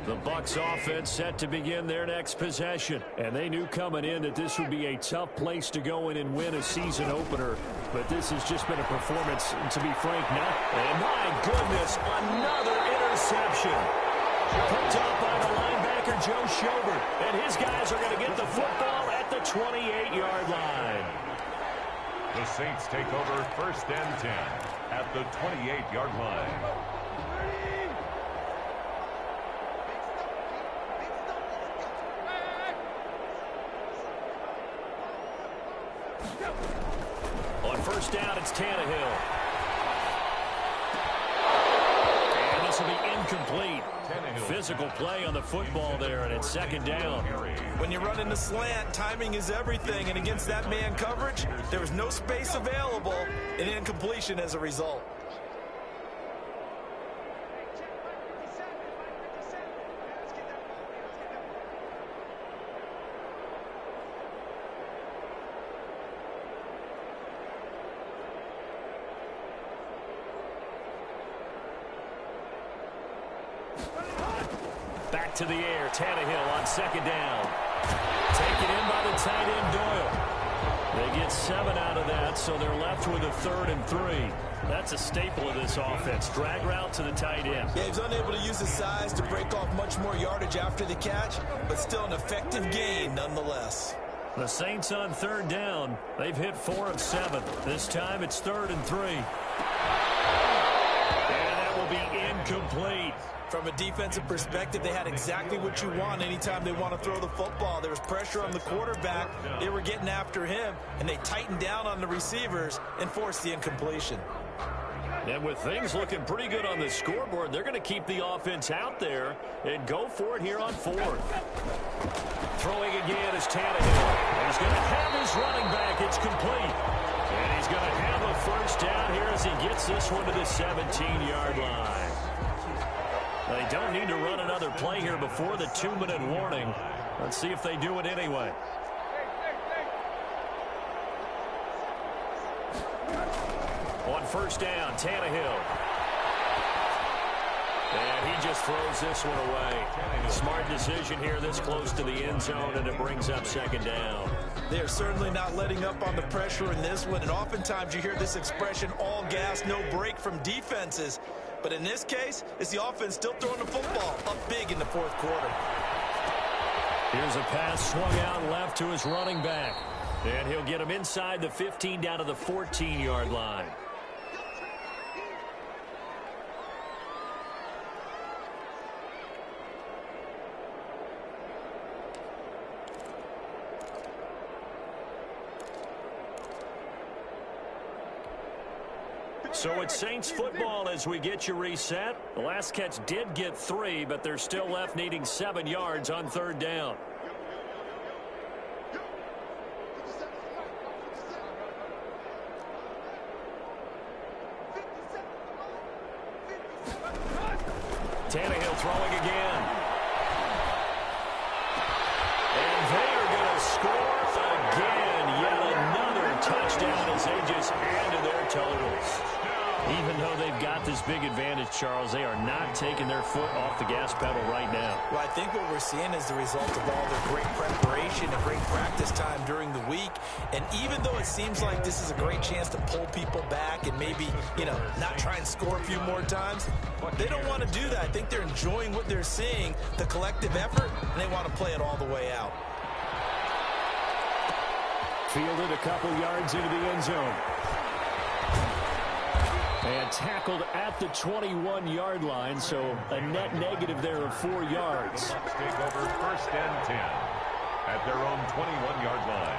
The Bucs offense set to begin their next possession. And they knew coming in that this would be a tough place to go in and win a season opener. But this has just been a performance, to be frank, not. And my goodness, another interception. Picked up by the linebacker, Joe Schobert. And his guys are going to get the football at the 28-yard line. The Saints take over 1st and 10 at the 28-yard line. On first down, it's Tannehill. And this will be incomplete. Physical play on the football there, and it's 2nd down. When you run in the slant, timing is everything, and against that man coverage, there was no space available, and incompletion as a result. Back to the air, Tannehill on 2nd down. Taken in by the tight end, Doyle. They get 7 out of that, so they're left with a 3rd and 3. That's a staple of this offense. Drag route to the tight end. Yeah, he's unable to use his size to break off much more yardage after the catch, but still an effective gain nonetheless. The Saints on 3rd down. They've hit 4 of 7. This time it's 3rd and 3. And that will be incomplete. From a defensive perspective, they had exactly what you want anytime they want to throw the football. There was pressure on the quarterback. They were getting after him, and they tightened down on the receivers and forced the incompletion. And with things looking pretty good on the scoreboard, they're going to keep the offense out there and go for it here on 4th. Throwing again is Tannehill. He's going to have his running back. It's complete. And he's going to have a first down here as he gets this one to the 17-yard line. They don't need to run another play here before the 2-minute warning. Let's see if they do it anyway. On first down, Tannehill. And he just throws this one away. Smart decision here this close to the end zone, and it brings up second down. They're certainly not letting up on the pressure in this one, and oftentimes you hear this expression, all gas, no break from defenses. But in this case, it's the offense still throwing the football up big in the fourth quarter. Here's a pass swung out left to his running back. And he'll get him inside the 15 down to the 14-yard line. So it's Saints football as we get you reset. The last catch did get 3, but they're still left needing 7 yards on third down. Tannehill throwing again. And they're going to score again. Yet another touchdown as they just added their totals. Even though they've got this big advantage, Charles, they are not taking their foot off the gas pedal right now. Well, I think what we're seeing is the result of all their great preparation and great practice time during the week. And even though it seems like this is a great chance to pull people back and maybe, not try and score a few more times, they don't want to do that. I think they're enjoying what they're seeing, the collective effort, and they want to play it all the way out. Fielded a couple yards into the end zone. And tackled at the 21-yard line, so a net negative there of 4 yards. Take over first and 10 at their own 21-yard line.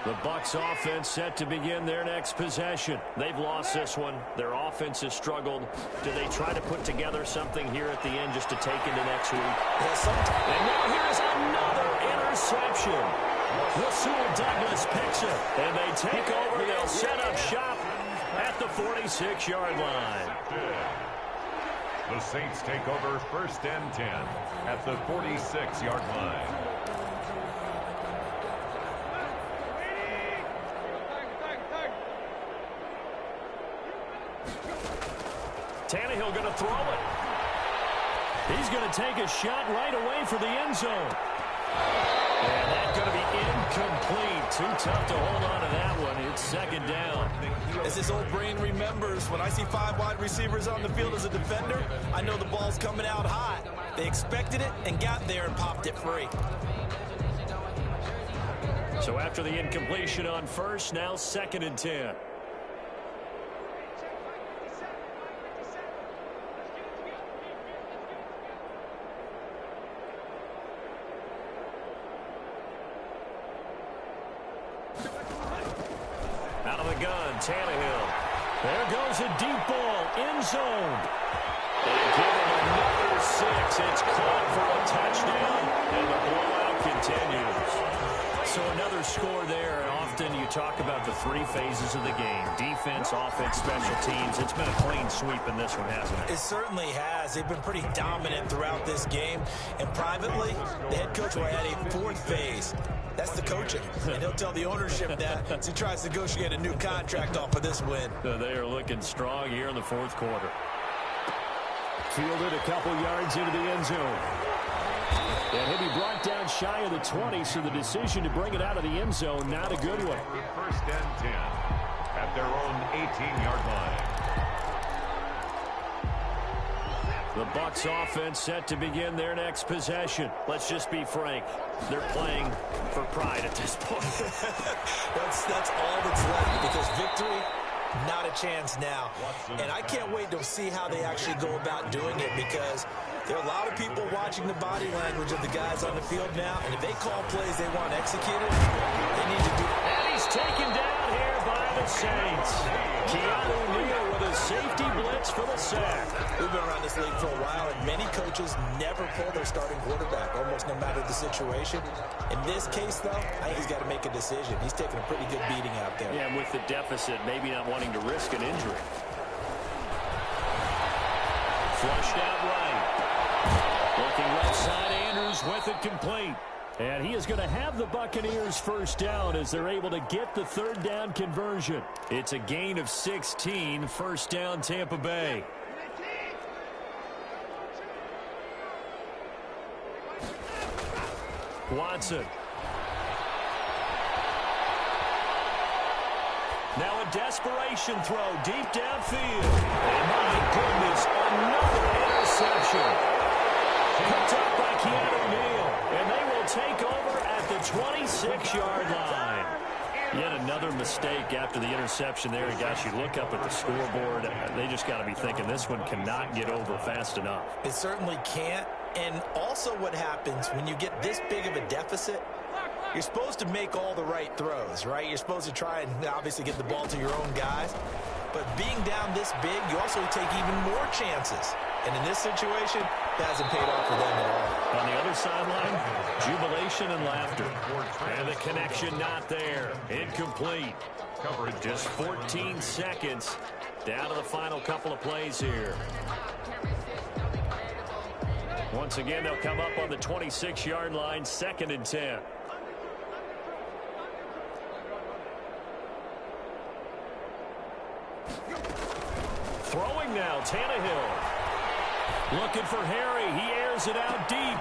The Bucs offense set to begin their next possession. They've lost this one. Their offense has struggled. Do they try to put together something here at the end just to take into next week? Yes, and now here's another interception. Rasul Douglas picks it, and they take over. They'll set up shop at the 46-yard line. The Saints take over first and 10 at the 46-yard line. Tannehill going to throw it. He's going to take a shot right away for the end zone. And that's going to be incomplete. Too tough to hold on to that one. It's second down. As his old brain remembers, when I see 5 wide receivers on the field as a defender, I know the ball's coming out hot. They expected it and got there and popped it free. So after the incompletion on first, now second and 10. Out of the gun, Tannehill. There goes a deep ball, end zone. And give him another 6. It's caught for a touchdown, and the blowout continues. So another score there, and often you talk about the 3 phases of the game. Defense, offense, special teams. It's been a clean sweep in this one, hasn't it? It certainly has. They've been pretty dominant throughout this game. And privately, the head coach will add a 4th phase. That's the coaching, and he'll tell the ownership that as he tries to negotiate a new contract off of this win. So they are looking strong here in the fourth quarter. Fielded a couple yards into the end zone. And he'll be brought down shy of the 20, so the decision to bring it out of the end zone, not a good one. First and 10 at their own 18-yard line. The Bucs offense set to begin their next possession. Let's just be frank. They're playing for pride at this point. That's all that's left, because victory, not a chance now. And I can't wait to see how they actually go about doing it, because there are a lot of people watching the body language of the guys on the field now, and if they call plays they want executed, they need to do it. And he's taken down here by the Saints. Keanu Neal with a safety blitz for the sack. We've been around this league for a while, and many coaches never pull their starting quarterback, almost no matter the situation. In this case, though, I think he's got to make a decision. He's taking a pretty good beating out there. Yeah, with the deficit, maybe not wanting to risk an injury. Flushed out right. Looking left side, Andrews with it complete. And he is going to have the Buccaneers first down as they're able to get the third down conversion. It's a gain of 16, first down Tampa Bay. Watson. Now a desperation throw deep downfield. And my goodness, another interception. Picked up by Keanu Neal. And they will take over at the 26-yard line. Yet another mistake after the interception there. Gosh, you look up at the scoreboard. They just got to be thinking this one cannot get over fast enough. It certainly can't. And also what happens when you get this big of a deficit, you're supposed to make all the right throws, right? You're supposed to try and obviously get the ball to your own guys. But being down this big, you also take even more chances. And in this situation, that hasn't paid off for them at all. On the other sideline, jubilation and laughter. And the connection not there. Incomplete. Just 14 seconds down to the final couple of plays here. Once again, they'll come up on the 26-yard line, 2nd and 10. Throwing now, Tannehill. Looking for Harry. He airs it out deep.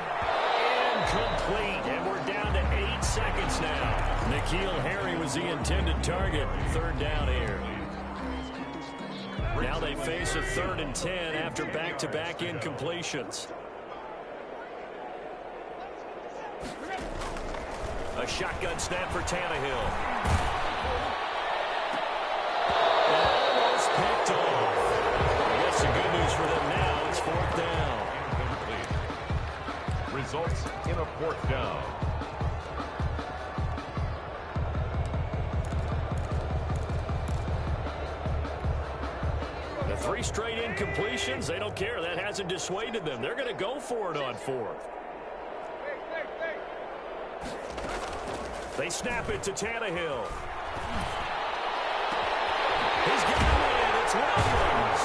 Incomplete. And we're down to 8 seconds now. N'Keal Harry was the intended target. Third down here. Now they face a 3rd and 10 after back-to-back incompletions. A shotgun snap for Tannehill. Almost picked off. I guess the good news for them now is 4th down. Results in a 4th down. The 3 straight incompletions, they don't care. That hasn't dissuaded them. They're going to go for it on 4th. They snap it to Tannehill. He's got it. It's Williams.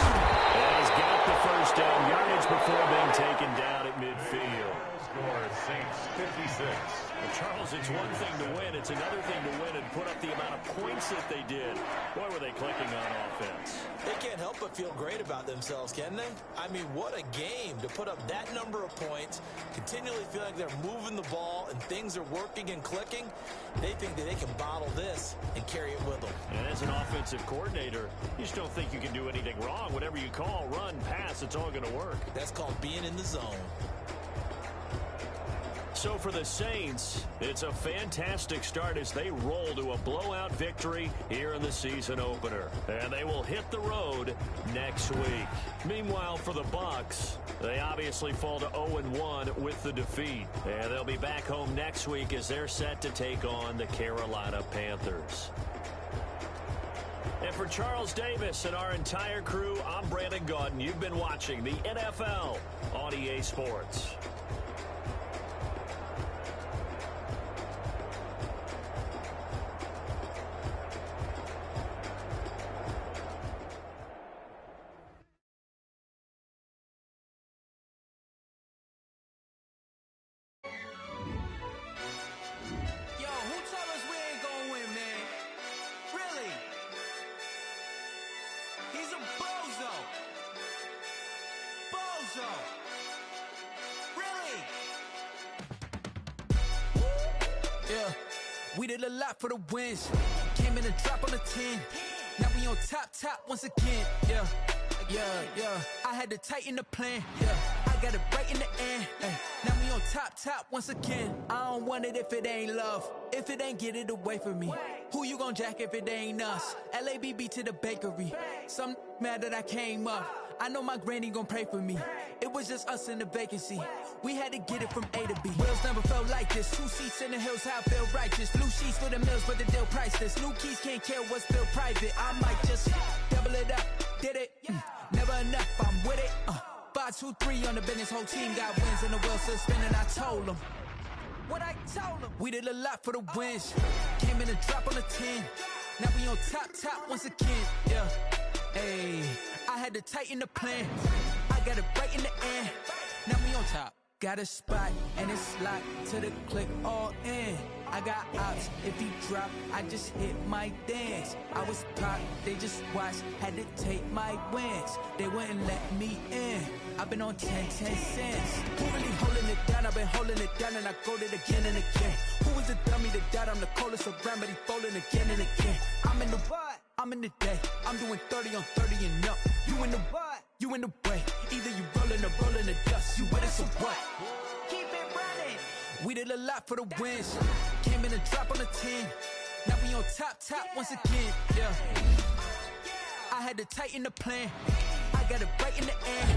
And he's got the first down yardage before being taken down at midfield. Score Saints 56. Well, Charles, it's one thing to win. It's another thing to win and put up the amount of points that they did. Boy, were they clicking on offense. They can't help but feel great about themselves, can they? I mean, what a game to put up that number of points, continually feel like they're moving the ball and things are working and clicking. They think that they can bottle this and carry it with them. And as an offensive coordinator, you just don't think you can do anything wrong. Whatever you call, run, pass, it's all going to work. That's called being in the zone. So for the Saints, it's a fantastic start as they roll to a blowout victory here in the season opener. And they will hit the road next week. Meanwhile, for the Bucs, they obviously fall to 0-1 with the defeat. And they'll be back home next week as they're set to take on the Carolina Panthers. And for Charles Davis and our entire crew, I'm Brandon Gaudin. You've been watching the NFL on EA Sports. We did a lot for the wins. Came in a drop on the 10. Now we on top once again. Yeah. I had to tighten the plan. Yeah. I got it right in the end. Now we on top once again. I don't want it if it ain't love. If it ain't, get it away from me. Who you gon' jack if it ain't us? LABB to the bakery. Some mad that I came up. I know my granny gon' pray for me. It was just us in the vacancy. We had to get it from A to B. Wheels never felt like this. 2 seats in the hills, how I feel righteous. Blue sheets for the mills, but the deal priceless. New keys can't care what's still private. I might just double it up. Did it? Never enough, I'm with it. 5, 2, 3 on the business. Whole team got wins and the wheels still spinning. I told them what I told them. We did a lot for the wins. Came in a drop on the 10. Now we on top once again. Yeah. Hey, I had to tighten the plan. I got it right in the end. Now we on top. Got a spot and it's locked to the click all in. I got ops, if he drop, I just hit my dance. I was pop, they just watched, had to take my wins. They wouldn't let me in. I've been on 10 cents. Who really holding it down? I've been holding it down and I go it again and again. Who was the dummy that died? I'm the coldest around, but he folding again and again. I'm in the what? I'm in the day. I'm doing 30 on 30 and up. You in the what? You in the way. Either you rolling or rolling the dust. You with us or what? Keep it running. We did a lot for the wins. Came in and drop on the 10. Now we on top once again. Yeah. I had to tighten the plan. I got it right in the air.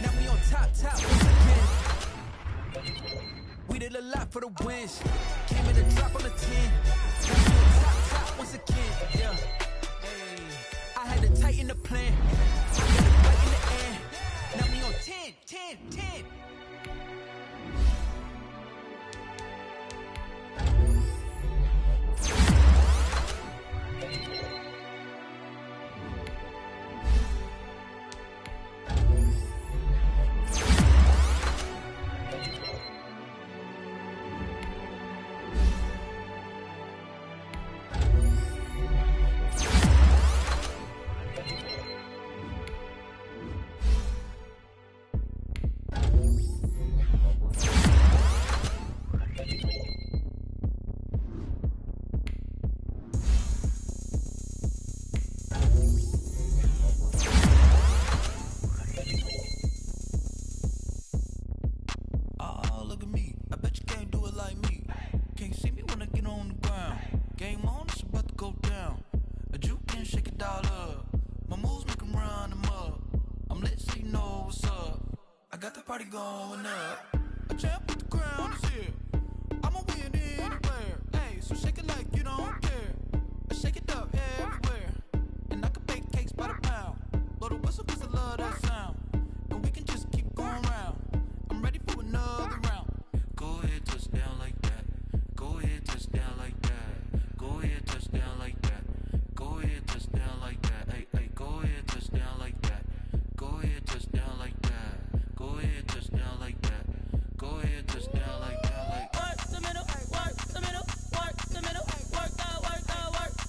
Now we on top once again. We did a lot for the wins. Came in and drop on the 10. Now we on top once again. Yeah. Hey. I had to tighten the plan. I got it right in the air. Now we on 10. Party going up. A champ with the crown is here. I'ma win anywhere. Hey, so shake it like you don't care. I shake it up everywhere. And I can bake cakes by the pound. Blow the whistle cause I love that sound. And we can just keep going round. I'm ready for another round. Go ahead, touch down like that. Go ahead, touch down like that. Go ahead, touch down like that. Go ahead, touch down like that. Hey, hey, go ahead, touch down like that. Go ahead, touch down like that. Go ahead, touch down like that. Go ahead, touch down like that. Like work the middle, work the middle, work the middle, work out, work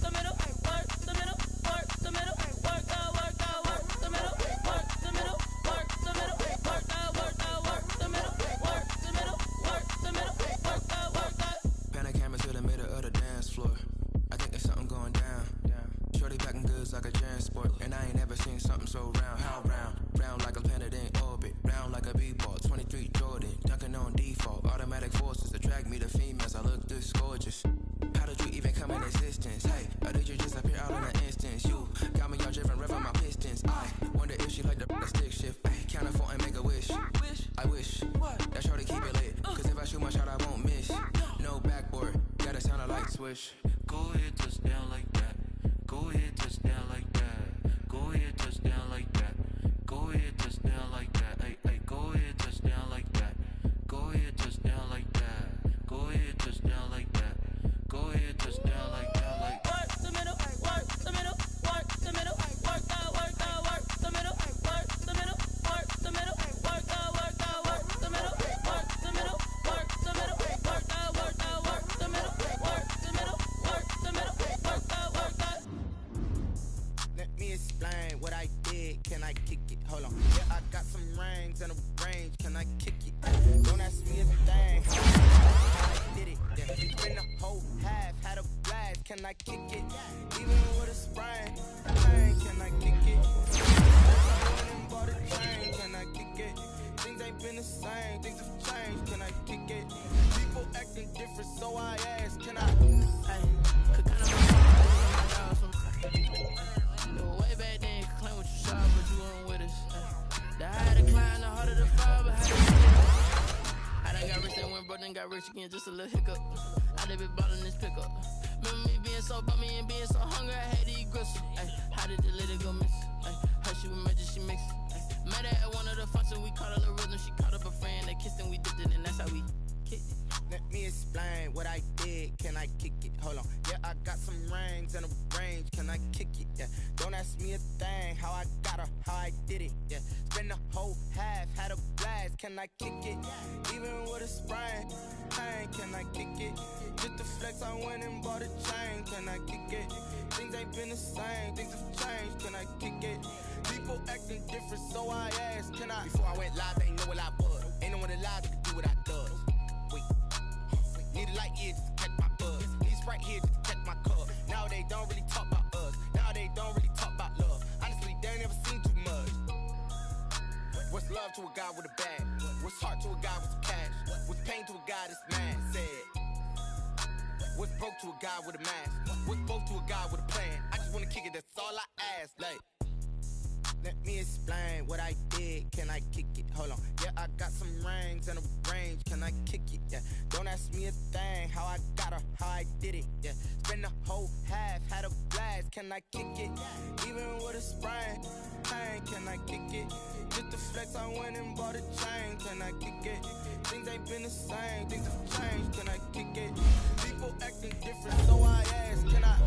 the middle, work the middle, work the middle, work out, work the middle, work the middle, work the middle, work out, work the middle, work the middle, work the middle, work out. Pan a camera to the middle of the dance floor. I think there's something going down. Shorty packing goods like a transport, and I ain't never seen something so round. How round? Round like a planet in orbit, round like a b-ball. 23 Jordan, dunking on default. Automatic forces attract me to females. I look this gorgeous. How did you even come in existence? Hey, or did you just appear out in an instance? You got me all driven, revving my pistons. I wonder if she like the stick shift. Ay, count a 4 and make a wish. I wish that shorty keep it lit. Cause if I shoot my shot, I won't miss. No backboard, gotta sound a light switch. Go ahead, touch down like that. Go ahead, touch down like that. Go ahead, touch down like that. Go ahead, touch down like that. Hey, hey, go ahead, touch down like that. Go ahead, touch down like that. Go ahead, touch down like that. Go ahead, touch down like that. Like work the middle, work the middle, work the middle, work out, work the middle, work the middle, work the middle, work out, work the middle, work the middle, work the middle, work out, work the middle, work the middle, work the middle, work out. Let me explain what I did. Can I kick it? Hold on. Yeah, I got some rings and a range. Can I kick it? Don't ask me a thing. How I did it? Yeah. Been the whole half, had a blast. Can I kick it? Even with a sprain, can I kick it? I went and bought a chain. Can I kick it? Things ain't been the same. Things have changed. Can I kick it? People acting different, so I asked. Can I? Hey, could kind of way back then, claim what you saw, but you weren't with us. The higher the climb, the harder the fall, but how did you get up? I done got rich and went broke, then got rich again, just a little hiccup. I done been ballin' this pickup. Remember me being so bummy and being so hungry, I had to eat gristle. Ay, how did the lady go miss? Ay, her she was major, she mixed. Met her at one of the functions, we caught a little rhythm, she caught up a friend, they kissed and we dipped it, and that's how we kick it? Let me explain what I did. Can I kick it? Hold on. Yeah, I got some rings and a range. Can I kick it? Yeah. Don't ask me a thing. How I got her, how I did it. Yeah. Spend the whole half, had a blast. Can I kick it? Even with a sprain. Pain, can I kick it? Just the flex, I went and bought a chain. Can I kick it? Things ain't been the same. Things have changed. Can I kick it? People acting different, so I asked. Can I? Before I went live, they ain't know what I was. Ain't no one alive that could do what I does. Need a light here just to catch my buzz. Need Sprite here just to catch my cup. Now they don't really talk about us. Now they don't really talk about love. Honestly, they ain't never seen too much. What's love to a guy with a bag? What's heart to a guy with some cash? What's pain to a guy that's mad? Said. What's broke to a guy with a mask? What's broke to a guy with a plan? I just wanna kick it, that's all I ask. Like, let me explain what I did. Can I kick it? Hold on. Yeah, I got some rings and a range. Can I kick it? Yeah. Don't ask me a thing. How I got her, how I did it. Yeah. Spend the whole half, had a blast. Can I kick it? Even with a sprain. Pain, can I kick it? Just the flex, I went and bought a chain. Can I kick it? Things ain't been the same. Things have changed. Can I kick it? People acting different, so I ask. Can I?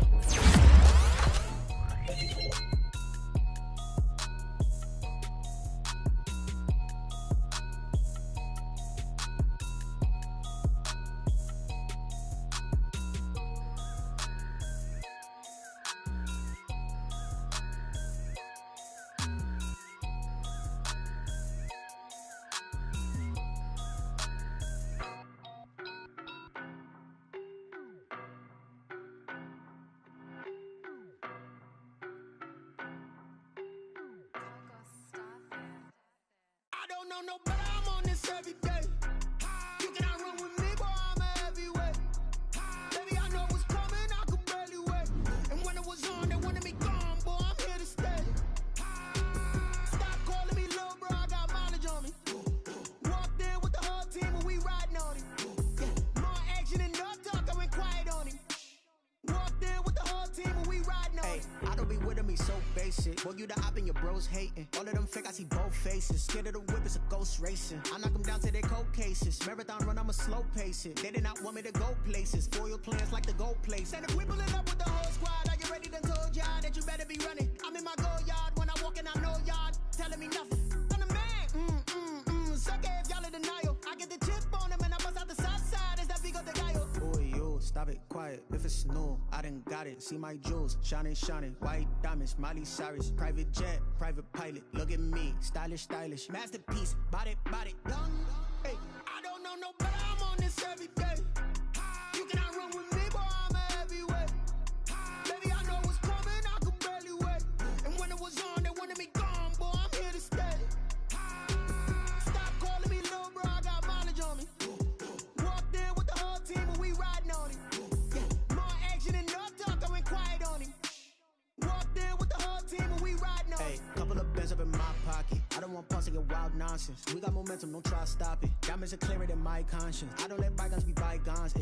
No, no, but I'm on this every day. You cannot run with me, boy, I'm a heavyweight. Baby, I know what's coming, I could barely wait. And when it was on, they wanted me gone, boy, I'm here to stay. Stop calling me little bro, I got mileage on me. Walked in with the whole team and we riding on him. More action and no talk, I went quiet on him. Walked in with the whole team and we riding on him. I don't be with him, he's so basic. Boy, you the op and your bros hating. All of them fake, I see both faces. Scared of the whip, it's a ghost racing. I knock them down to their cold cases. Marathon run, I'ma slow pace it. They did not want me to go places. Foil plans like the gold place. And if we pulling up with the whole squad, are you ready? Done told y'all that you better be running. I'm in my go yard. When I walk in, I know y'all telling me nothing. I'm the man. Suck it if y'all in denial. I get the chip on them and I bust out the south side. Is that Vigo de Gallo? Boy, yo, stop it, quiet. If it's new, I done got it. See my jewels, shining, shining. White diamonds, Miley Cyrus. Private jet, private pilot. Look at me, stylish, stylish. Masterpiece, body, young. Hey, I don't know no better. I'm on this every day. You cannot run with me, boy, I'm a heavyweight. Baby, I know what's coming, I could barely wait. And when it was on, they wanted me gone, boy, I'm here to stay. Stop calling me little bro, I got mileage on me. Walked in with the whole team and we riding on him. More action and no talk, I went quiet on him. Walked in with the whole team and we riding on him. Hey, couple of bands up in my pocket. I don't want pulse to get wild nonsense. We got momentum, don't try to stop it. Diamonds are clearer than my conscience. I don't let bygones be bygones.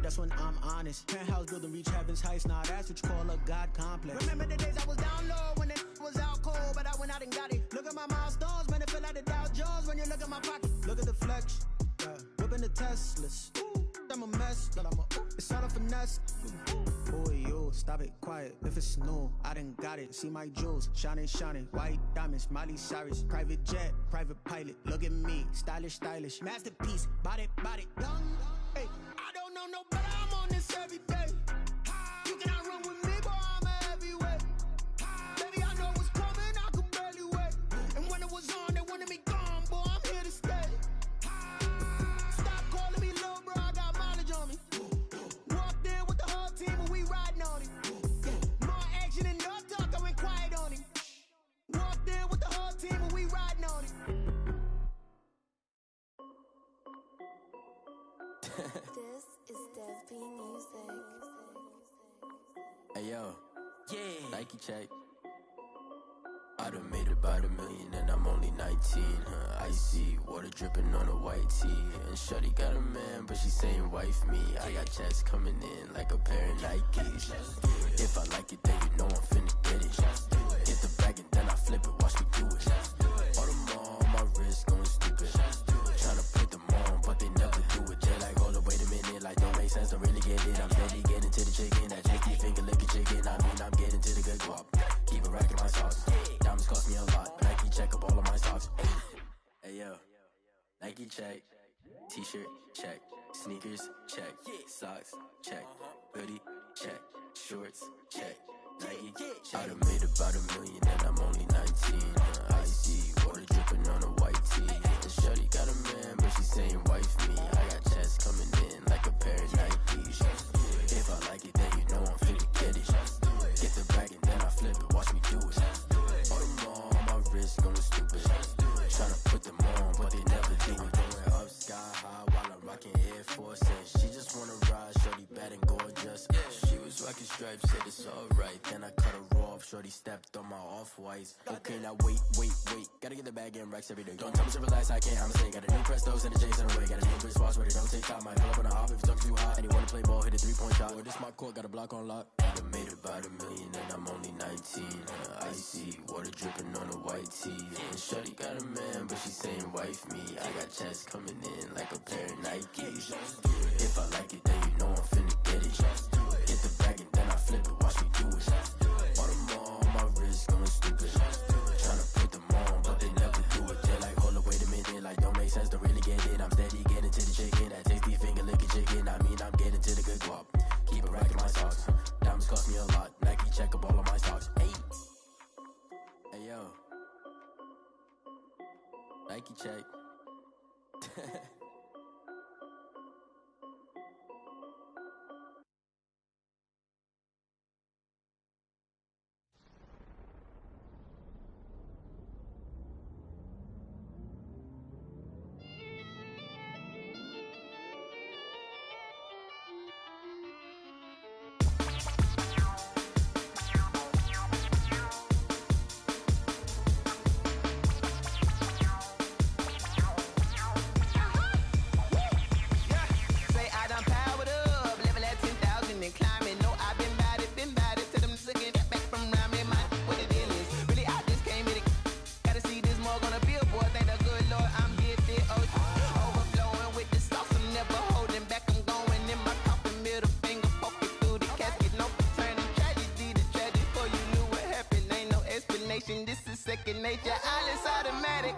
That's when I'm honest. Penthouse building, reach heaven's heights. Nah, that's what you call a God complex. Remember the days I was down low when it was out cold, but I went out and got it. Look at my milestones, man, it feel like the Dow Jones when you look at my pocket. Look at the flex, whipping the Teslas. I'm a mess, but it's all a finesse. Boy, yo, stop it, quiet. If it's new, I done got it. See my jewels, shining, shining. White diamonds, Miley Cyrus. Private jet, private pilot. Look at me, stylish, stylish. Masterpiece, body, young. Hey, I don't know no better. I'm on this every day. You cannot run with me, boy, I'm a heavyweight. Baby, I know what's coming, I could barely wait. And when it was on, they wanted me gone, boy, I'm here to stay. Stop calling me little bro, I got mileage on me. Walked in with the whole team and we riding on him. More action and no talk, I went quiet on him. Walked in with the whole team and we riding on him. This is Dev B Music. Hey yo, yeah, Nike check. I done made about $1 million and I'm only 19. Icy water dripping on a white tee. And shorty got a man, but she saying wife me. I got checks coming in like a pair of Nikes. If I like it, then you know I'm finna get it. Get the bag and then I flip it, watch me do it. All them on my wrist going stupid. Tryna put them on, but they never do it. Then sense to really get it. I'm steady getting to the chicken. That tasty finger licking chicken. I mean, I'm getting to the good guap. Keep a rack in my socks. Diamonds cost me a lot, but Nike check up all of my socks. Hey yo, Nike check. T-shirt check. Sneakers check. Socks check. Hoodie check. Shorts check. Nike I done made about $1 million and I'm only 19. Icy water dripping on a white tee. And shorty got a man, but she saying wife me. I got chest coming in like a pair of Nikes. If I like it, then you know I'm finna get it. Get the bag and then I flip it. Watch me do it. All them on my wrist going stupid. Tryna put them on, but they never do it. Going up sky high while I'm rocking Air Force. She just wanna ride, shorty bad and gorgeous. She was rocking stripes, said it's alright. Then I cut her off, shorty stepped on my off-whites. Okay, now wait. Gotta get the bag in racks every day. Don't tell me to relax, I can't, I'ma say. Got a new Prestos and a J's in the way. Got a new bitch watch, but it don't take time. Might pull up on a hop if it's talking too hot. And you wanna play ball, hit a 3-point shot. Or this my court, got a block on lock. I done made about $1 million and I'm only 19. Icy water dripping on a white tee. And shorty got a man, but she saying wife me. I got chest coming in like a pair of Nikes. If I like it, then you know I'm finna get it. Get the bag and then I flip it, watch me do it. All them on my wrist going stupid. Tryna put them on, but they never do it. They're like, hold up, wait a minute, like don't make sense to really get it. I'm steady getting to the chicken, that tasty finger licking chicken. I mean, I'm getting to the good guap. Keep a rack in my socks. Diamonds cost me a lot. Nike check up all of my socks. Hey yo, Nike check. This is second nature, all is automatic.